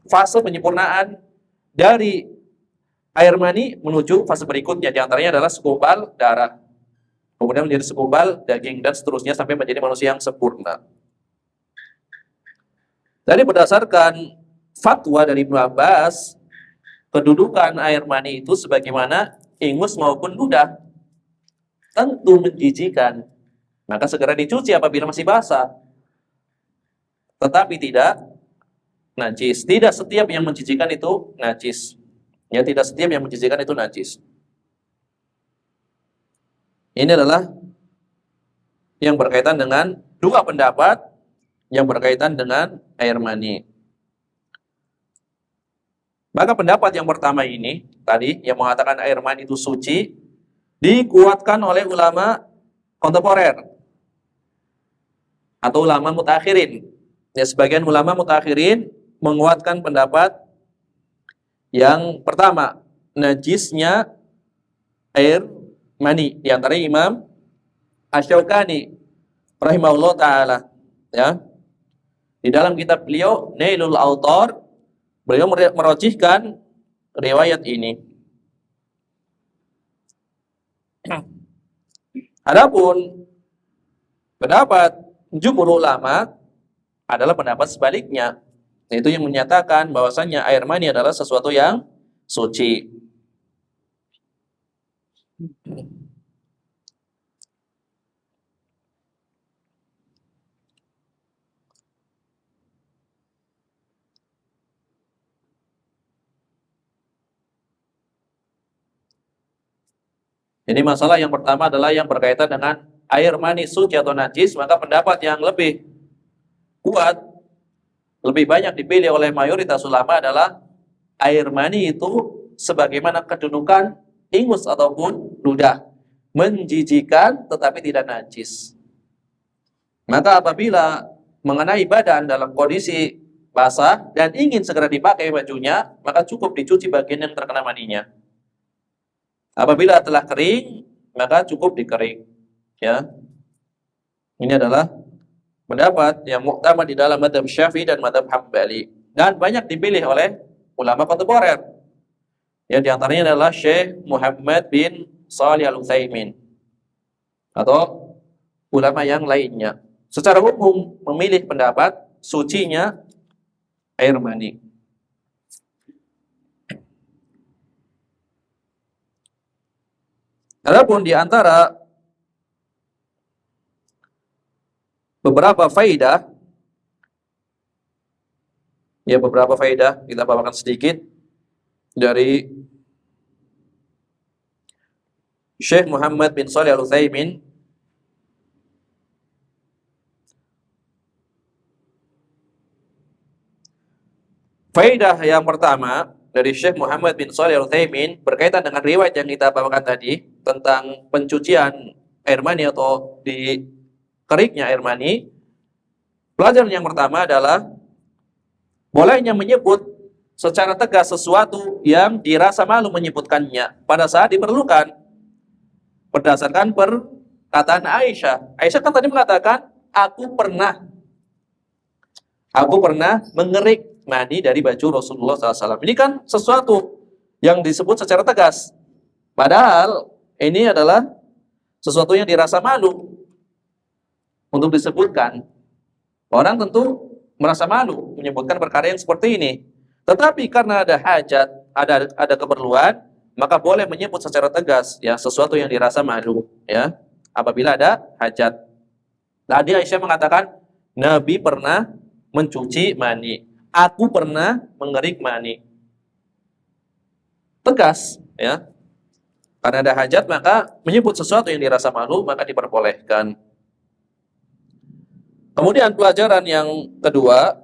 fase penyempurnaan dari air mani menuju fase berikutnya, diantaranya adalah segumpal darah, kemudian menjadi segumpal daging, dan seterusnya sampai menjadi manusia yang sempurna. Jadi berdasarkan fatwa dari Ibnu Abbas, kedudukan air mani itu sebagaimana ingus maupun ludah, tentu menjijikan, maka segera dicuci apabila masih basah, tetapi tidak najis. Tidak setiap yang menjijikan itu najis. Ya, tidak setiap yang menjijikan itu najis. Ini adalah yang berkaitan dengan dua pendapat yang berkaitan dengan air mani. Maka pendapat yang pertama ini tadi yang mengatakan air mani itu suci dikuatkan oleh ulama kontemporer atau ulama mutakhirin. Ya, sebagian ulama mutakhirin menguatkan pendapat yang pertama, najisnya air mani, di antaranya Imam Asy-Syaukani rahimahullah taala, ya. Di dalam kitab beliau Nailul Autar, beliau merojihkan riwayat ini. Adapun pendapat jumhur ulama adalah pendapat sebaliknya. Itu yang menyatakan bahwasanya air mani adalah sesuatu yang suci. Jadi masalah yang pertama adalah yang berkaitan dengan air mani suci atau najis, maka pendapat yang lebih kuat, lebih banyak dipilih oleh mayoritas ulama adalah air mani itu sebagaimana kedudukan ingus ataupun ludah, menjijikan tetapi tidak najis. Maka apabila mengenai badan dalam kondisi basah dan ingin segera dipakai bajunya, maka cukup dicuci bagian yang terkena maninya. Apabila telah kering, maka cukup dikering. Ya, ini adalah pendapat yang muktamad di dalam mazhab Syafi'i dan mazhab Hambali, dan banyak dipilih oleh ulama kontemporer. Yang diantaranya adalah Syekh Muhammad bin Shalih Al-Utsaimin atau ulama yang lainnya. Secara umum memilih pendapat sucinya air mani. Adapun di antara beberapa faidah, kita bawakan sedikit dari Syekh Muhammad bin Shalih Al-Utsaimin. Faidah yang pertama dari Syekh Muhammad bin Shalih Al-Utsaimin berkaitan dengan riwayat yang kita bawakan tadi tentang pencucian air mani atau dikeringnya air mani. Pelajaran yang pertama adalah bolehnya menyebut secara tegas sesuatu yang dirasa malu menyebutkannya pada saat diperlukan. Berdasarkan perkataan Aisyah. Aisyah kan tadi mengatakan, aku pernah mengerik mani dari baju Rasulullah SAW. Ini kan sesuatu yang disebut secara tegas. Padahal ini adalah sesuatu yang dirasa malu untuk disebutkan. Orang tentu merasa malu menyebutkan perkara yang seperti ini. Tetapi karena ada hajat, ada keperluan, maka boleh menyebut secara tegas ya sesuatu yang dirasa malu ya apabila ada hajat. Tadi Aisyah mengatakan Nabi pernah mencuci mani. Aku pernah mengerik mani. Tegas ya. Karena ada hajat maka menyebut sesuatu yang dirasa malu maka diperbolehkan. Kemudian pelajaran yang kedua,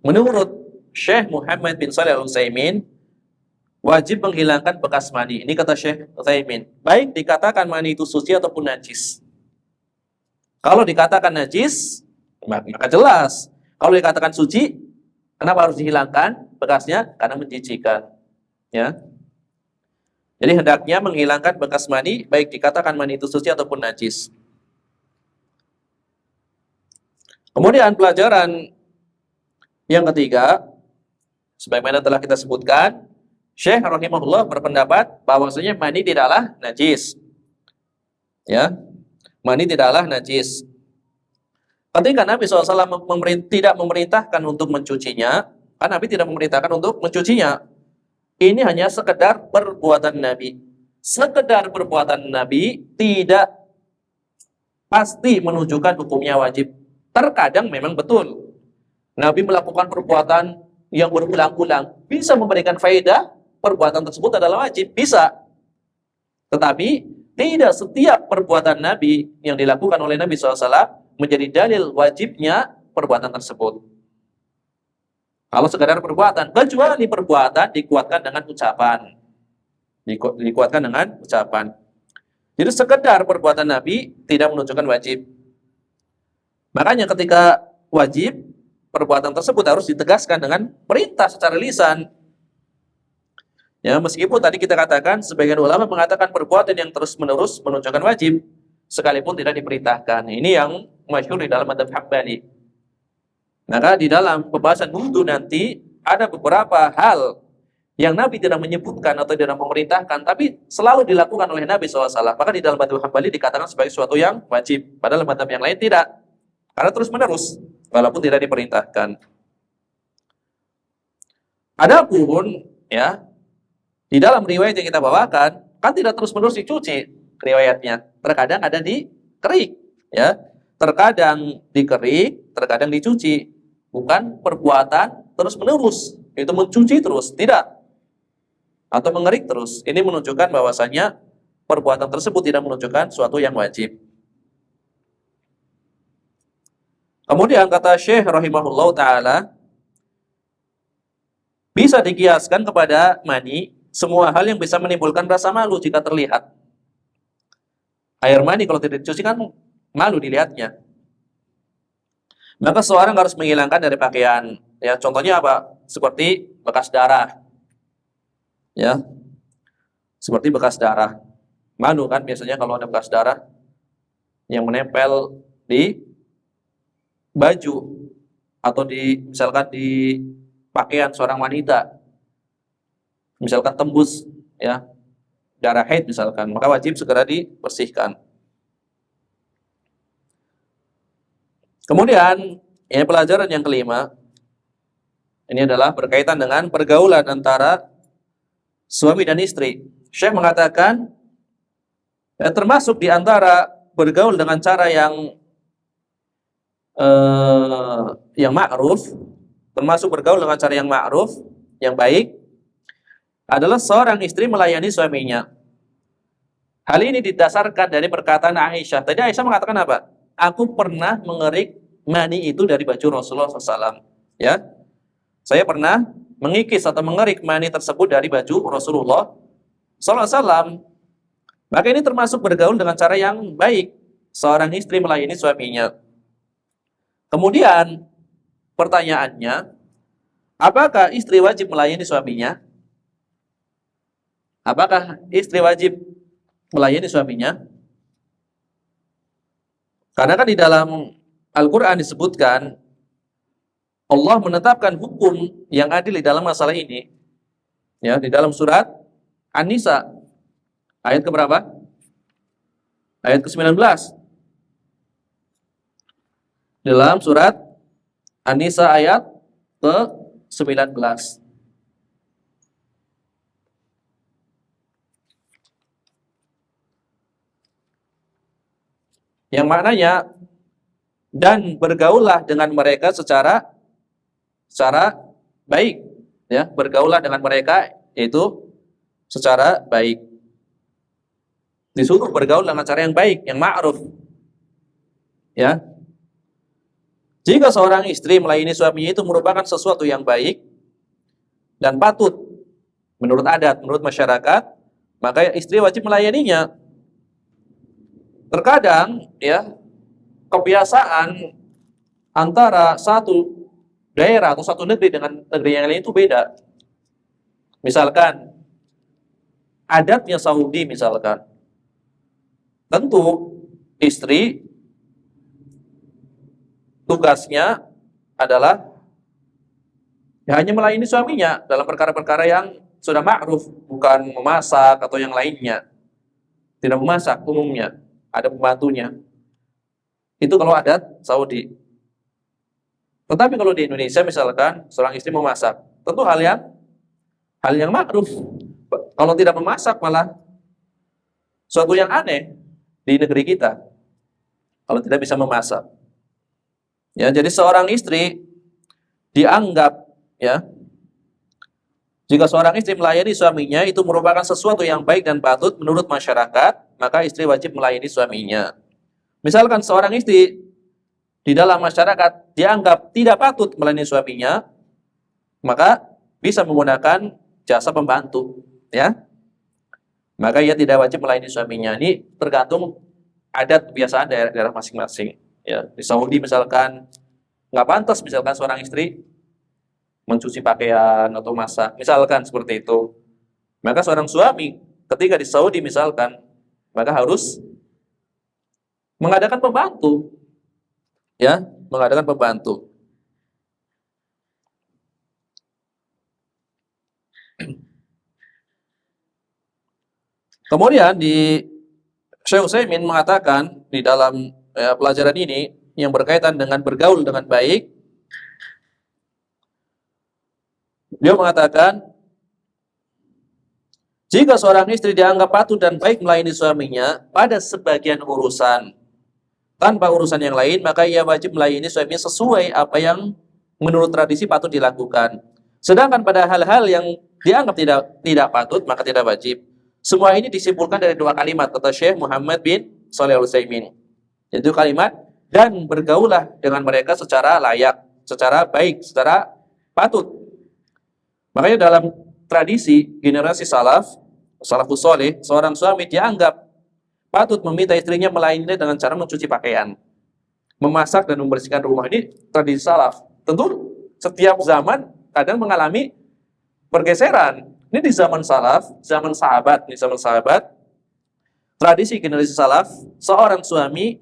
menurut Syekh Muhammad bin Shalih Al-Utsaimin wajib menghilangkan bekas mani. Ini kata Syekh Utsaimin. Baik dikatakan mani itu suci ataupun najis. Kalau dikatakan najis, maka jelas. Kalau dikatakan suci, kenapa harus dihilangkan bekasnya? Karena menjijikan. Ya. Jadi hendaknya menghilangkan bekas mani, baik dikatakan mani itu suci ataupun najis. Kemudian pelajaran yang ketiga, sebagaimana telah kita sebutkan, Syekh rahimahullah berpendapat bahwasanya mani tidaklah najis. Ya, mani tidaklah najis. Ketika Nabi SAW tidak memerintahkan untuk mencucinya, kan Nabi tidak memerintahkan untuk mencucinya. Ini hanya sekedar perbuatan Nabi. Sekedar perbuatan Nabi tidak pasti menunjukkan hukumnya wajib. Terkadang memang betul Nabi melakukan perbuatan yang berulang-ulang bisa memberikan faedah, perbuatan tersebut adalah wajib, bisa. Tetapi tidak setiap perbuatan Nabi yang dilakukan oleh Nabi SAW menjadi dalil wajibnya perbuatan tersebut. Kalau sekadar perbuatan, kecuali perbuatan dikuatkan dengan ucapan. Dikuatkan dengan ucapan. Jadi sekedar perbuatan Nabi tidak menunjukkan wajib. Makanya ketika wajib, perbuatan tersebut harus ditegaskan dengan perintah secara lisan. Ya, meskipun tadi kita katakan, sebagian ulama mengatakan perbuatan yang terus-menerus menunjukkan wajib, sekalipun tidak diperintahkan. Ini yang masyhur di dalam mazhab Hambali. Maka di dalam pembahasan wudu nanti ada beberapa hal yang Nabi tidak menyebutkan atau tidak memerintahkan, tapi selalu dilakukan oleh Nabi SAW. Maka di dalam mazhab Hambali dikatakan sebagai sesuatu yang wajib. Padahal mazhab yang lain tidak. karena terus-menerus walaupun tidak diperintahkan. Adapun ya, di dalam riwayat yang kita bawakan kan tidak terus-menerus dicuci riwayatnya. Terkadang ada dikerik, ya. Terkadang dikerik, terkadang dicuci. Bukan perbuatan terus-menerus, itu mencuci terus, tidak. Atau mengerik terus. Ini menunjukkan bahwasanya perbuatan tersebut tidak menunjukkan suatu yang wajib. Kemudian kata Syekh rahimahullah ta'ala, bisa dikiaskan kepada mani semua hal yang bisa menimbulkan rasa malu jika terlihat. Air mani kalau tidak dicuci kan malu dilihatnya. Maka seorang harus menghilangkan dari pakaian. Ya, contohnya apa? Seperti bekas darah. Ya, seperti bekas darah. Malu kan biasanya kalau ada bekas darah yang menempel di baju atau misalkan di pakaian seorang wanita, misalkan tembus ya darah haid misalkan, maka wajib segera dibersihkan. Kemudian ini pelajaran yang kelima, ini adalah berkaitan dengan pergaulan antara suami dan istri. Syekh mengatakan termasuk di antara bergaul dengan cara yang ma'ruf, termasuk bergaul dengan cara yang ma'ruf, yang baik, adalah seorang istri melayani suaminya. Hal ini didasarkan dari perkataan Aisyah. Tadi Aisyah mengatakan apa? Aku pernah mengerik mani itu dari baju Rasulullah SAW. Ya, saya pernah mengikis atau mengerik mani tersebut dari baju Rasulullah SAW. Maka ini termasuk bergaul dengan cara yang baik. Seorang istri melayani suaminya. Kemudian pertanyaannya, apakah istri wajib melayani suaminya? Apakah istri wajib melayani suaminya? Karena kan di dalam Al-Quran disebutkan Allah menetapkan hukum yang adil di dalam masalah ini. Ya, di dalam surat An-Nisa ayat keberapa? Ayat ke-19. Dalam surat An-Nisa ayat ke-19. Yang maknanya, dan bergaullah dengan mereka secara baik, ya, bergaullah dengan mereka itu secara baik. Disuruh bergaul dengan cara yang baik, yang ma'ruf. Ya. Jika seorang istri melayani suaminya itu merupakan sesuatu yang baik dan patut menurut adat, menurut masyarakat, maka istri wajib melayaninya. Terkadang ya, kebiasaan antara satu daerah atau satu negeri dengan negeri yang lain itu beda. Misalkan adatnya Saudi misalkan, tentu istri tugasnya adalah ya, hanya melayani suaminya dalam perkara-perkara yang sudah ma'ruf, bukan memasak atau yang lainnya. Tidak memasak umumnya, ada pembantunya. Itu kalau adat Saudi. Tetapi kalau di Indonesia misalkan seorang istri memasak, tentu hal yang ma'ruf. Kalau tidak memasak malah suatu yang aneh di negeri kita. Kalau tidak bisa memasak. Ya, jadi seorang istri dianggap ya, jika seorang istri melayani suaminya itu merupakan sesuatu yang baik dan patut menurut masyarakat, maka istri wajib melayani suaminya. Misalkan seorang istri di dalam masyarakat dianggap tidak patut melayani suaminya, maka bisa menggunakan jasa pembantu, ya. Maka ia tidak wajib melayani suaminya. Ini tergantung adat kebiasaan daerah masing-masing. Ya, di Saudi misalkan nggak pantas misalkan seorang istri mencuci pakaian atau masak, misalkan seperti itu. Maka seorang suami ketika di Saudi misalkan, maka harus mengadakan pembantu, ya, mengadakan pembantu. Kemudian di Syekh Utsaimin mengatakan di dalam pelajaran ini, yang berkaitan dengan bergaul dengan baik, dia mengatakan, jika seorang istri dianggap patuh dan baik melayani suaminya pada sebagian urusan, tanpa urusan yang lain, maka ia wajib melayani suaminya sesuai apa yang menurut tradisi patut dilakukan. Sedangkan pada hal-hal yang dianggap tidak patut, maka tidak wajib. Semua ini disimpulkan dari dua kalimat, kata Syekh Muhammad bin Shalih Al-Utsaimin. Yaitu kalimat, dan bergaulah dengan mereka secara layak, secara baik, secara patut. Makanya dalam tradisi generasi salafus saleh, seorang suami dianggap patut meminta istrinya melayaninya dengan cara mencuci pakaian, memasak dan membersihkan rumah. Ini tradisi salaf. Tentu setiap zaman kadang mengalami pergeseran. Ini di zaman salaf, zaman sahabat, tradisi generasi salaf, seorang suami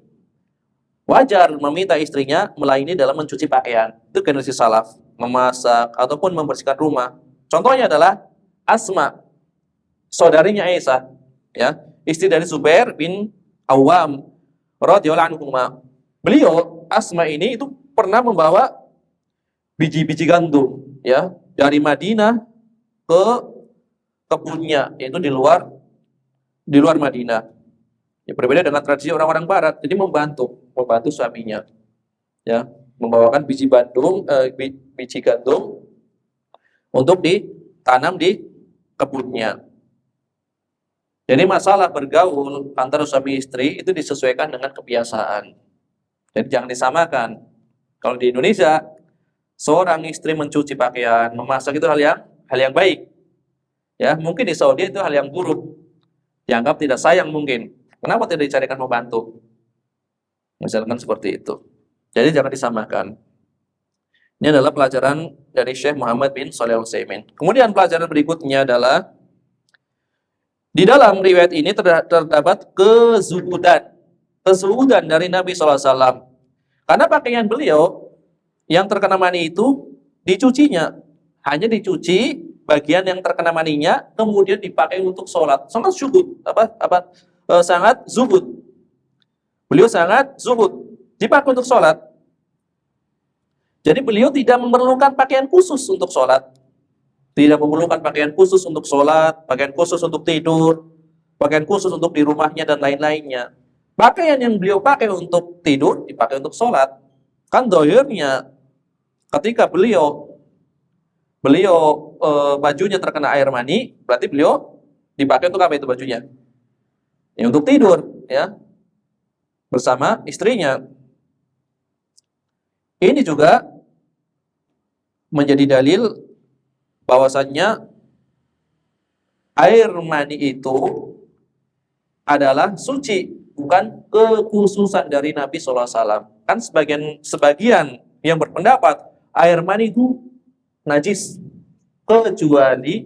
wajar meminta istrinya melayani dalam mencuci pakaian. Itu generasi salaf, memasak ataupun membersihkan rumah. Contohnya adalah Asma, saudarinya Aisyah, ya, istri dari Zubair bin Awam radhiyallahu anhu. Beliau Asma ini itu pernah membawa biji-biji gandum, ya, dari Madinah ke kebunnya, yaitu di luar Madinah. Ya, berbeda dengan tradisi orang-orang barat. Jadi membantu suaminya, ya, membawakan biji gandum untuk ditanam di kebunnya. Jadi masalah bergaul antara suami istri itu disesuaikan dengan kebiasaan. Jadi jangan disamakan. Kalau di Indonesia, seorang istri mencuci pakaian, memasak itu hal yang baik. Ya, mungkin di Saudi itu hal yang buruk. Dianggap tidak sayang mungkin. Kenapa tidak dicarikan membantu? Misalkan seperti itu. Jadi jangan disamakan. Ini adalah pelajaran dari Syekh Muhammad bin Shalih Al-Utsaimin. Kemudian pelajaran berikutnya adalah di dalam riwayat ini terdapat kezuhudan dari Nabi SAW. Karena pakaian beliau yang terkena mani itu dicucinya, hanya dicuci bagian yang terkena maninya, kemudian dipakai untuk sholat. Sangat zuhud, sangat zuhud. Beliau sangat zuhud, dipakai untuk sholat. Jadi beliau tidak memerlukan pakaian khusus untuk sholat. Tidak memerlukan pakaian khusus untuk sholat, pakaian khusus untuk tidur, pakaian khusus untuk di rumahnya dan lain-lainnya. Pakaian yang beliau pakai untuk tidur, dipakai untuk sholat. Kan dohirnya, ketika beliau bajunya terkena air mani, berarti beliau dipakai untuk apa itu bajunya? Ya, untuk tidur, ya, bersama istrinya. Ini juga menjadi dalil bahwasannya air mani itu adalah suci, bukan kekhususan dari Nabi SAW. Kan sebagian yang berpendapat air mani itu najis, kecuali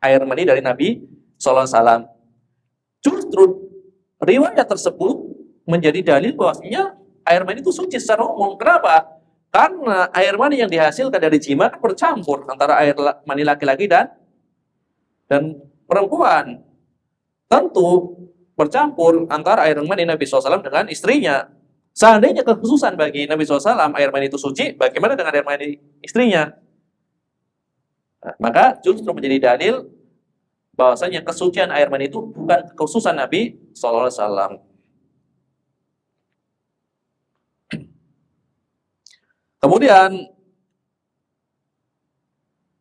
air mani dari Nabi SAW. Justru riwayat tersebut menjadi dalil bahwasanya air mani itu suci secara umum. Kenapa? Karena air mani yang dihasilkan dari jima kan bercampur antara air mani laki-laki dan perempuan. Tentu bercampur antara air mani Nabi SAW dengan istrinya. Seandainya kekhususan bagi Nabi SAW air mani itu suci, bagaimana dengan air mani istrinya? Nah, maka justru menjadi dalil bahwasanya kesucian air mani itu bukan kekhususan Nabi SAW. Kemudian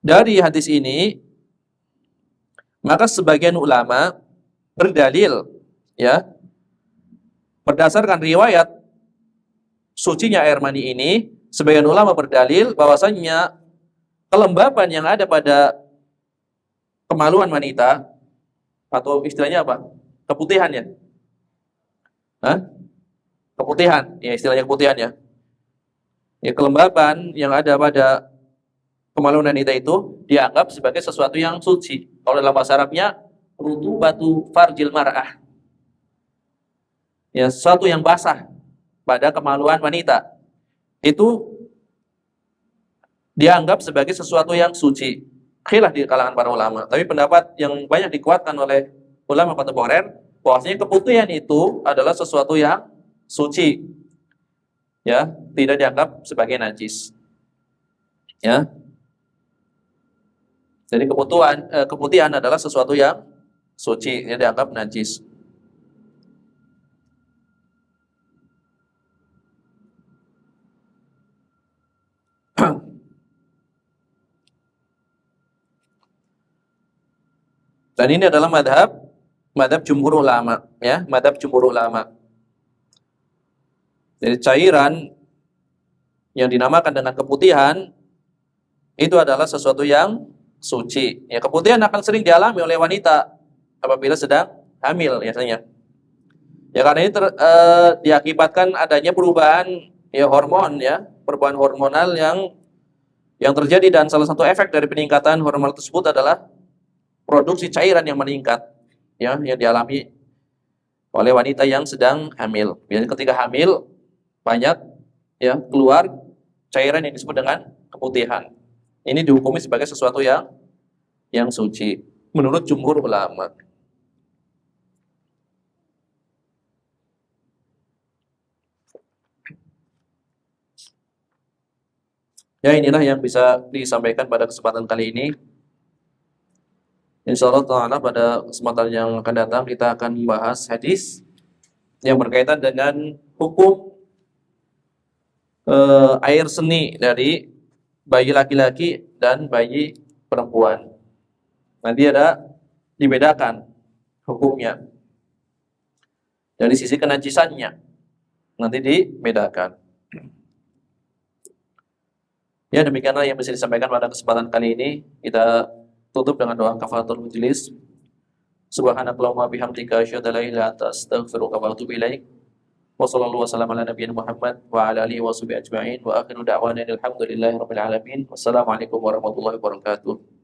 dari hadis ini, maka sebagian ulama berdalil, ya, berdasarkan riwayat sucinya air mani ini, sebagian ulama berdalil bahwasanya kelembapan yang ada pada kemaluan wanita, atau istilahnya apa? Keputihan, ya? Hah? Keputihan, ya, istilahnya keputihan, ya. Ya, kelembapan yang ada pada kemaluan wanita itu dianggap sebagai sesuatu yang suci. Kalau dalam bahasa Arabnya, rutubatu farjil mar'ah. Ya, sesuatu yang basah pada kemaluan wanita. Itu dianggap sebagai sesuatu yang suci. Khilaf di kalangan para ulama. Tapi pendapat yang banyak dikuatkan oleh ulama kontemporer, bahwasanya keputihan itu adalah sesuatu yang suci. ya, tidak dianggap sebagai najis. Ya. Jadi keputihan adalah sesuatu yang suci, yang dianggap najis. Dan ini adalah madhab jumhur ulama, ya, madhab jumhur ulama. Jadi cairan yang dinamakan dengan keputihan itu adalah sesuatu yang suci. Ya, keputihan akan sering dialami oleh wanita apabila sedang hamil biasanya. Ya karena ini diakibatkan adanya perubahan ya hormon, ya, perubahan hormonal yang terjadi, dan salah satu efek dari peningkatan hormon tersebut adalah produksi cairan yang meningkat, ya, yang dialami oleh wanita yang sedang hamil. Biasanya ketika hamil banyak, ya, keluar cairan yang disebut dengan keputihan. Ini dihukumi sebagai sesuatu yang suci menurut jumhur ulama. Ya, inilah yang bisa disampaikan pada kesempatan kali ini. Insyaallah ta'ala pada kesempatan yang akan datang kita akan membahas hadis yang berkaitan dengan hukum air seni dari bayi laki-laki dan bayi perempuan. Nanti ada dibedakan hukumnya dari sisi kenajisannya, nanti dibedakan. Ya, demikianlah yang bisa disampaikan pada kesempatan kali ini. Kita tutup dengan doa kafaratul majlis. Subhanakallahumma bihamdika asyhadu an la ilaha illa anta astaghfiruka wa atubu ilaik. Wa sallallahu wasallam ala nabiyina Muhammad wa ala alihi wa sahbihi ajma'in wa akhiru da'wana alhamdulillahi rabbil alamin. Wassalamualaikum warahmatullahi wabarakatuh.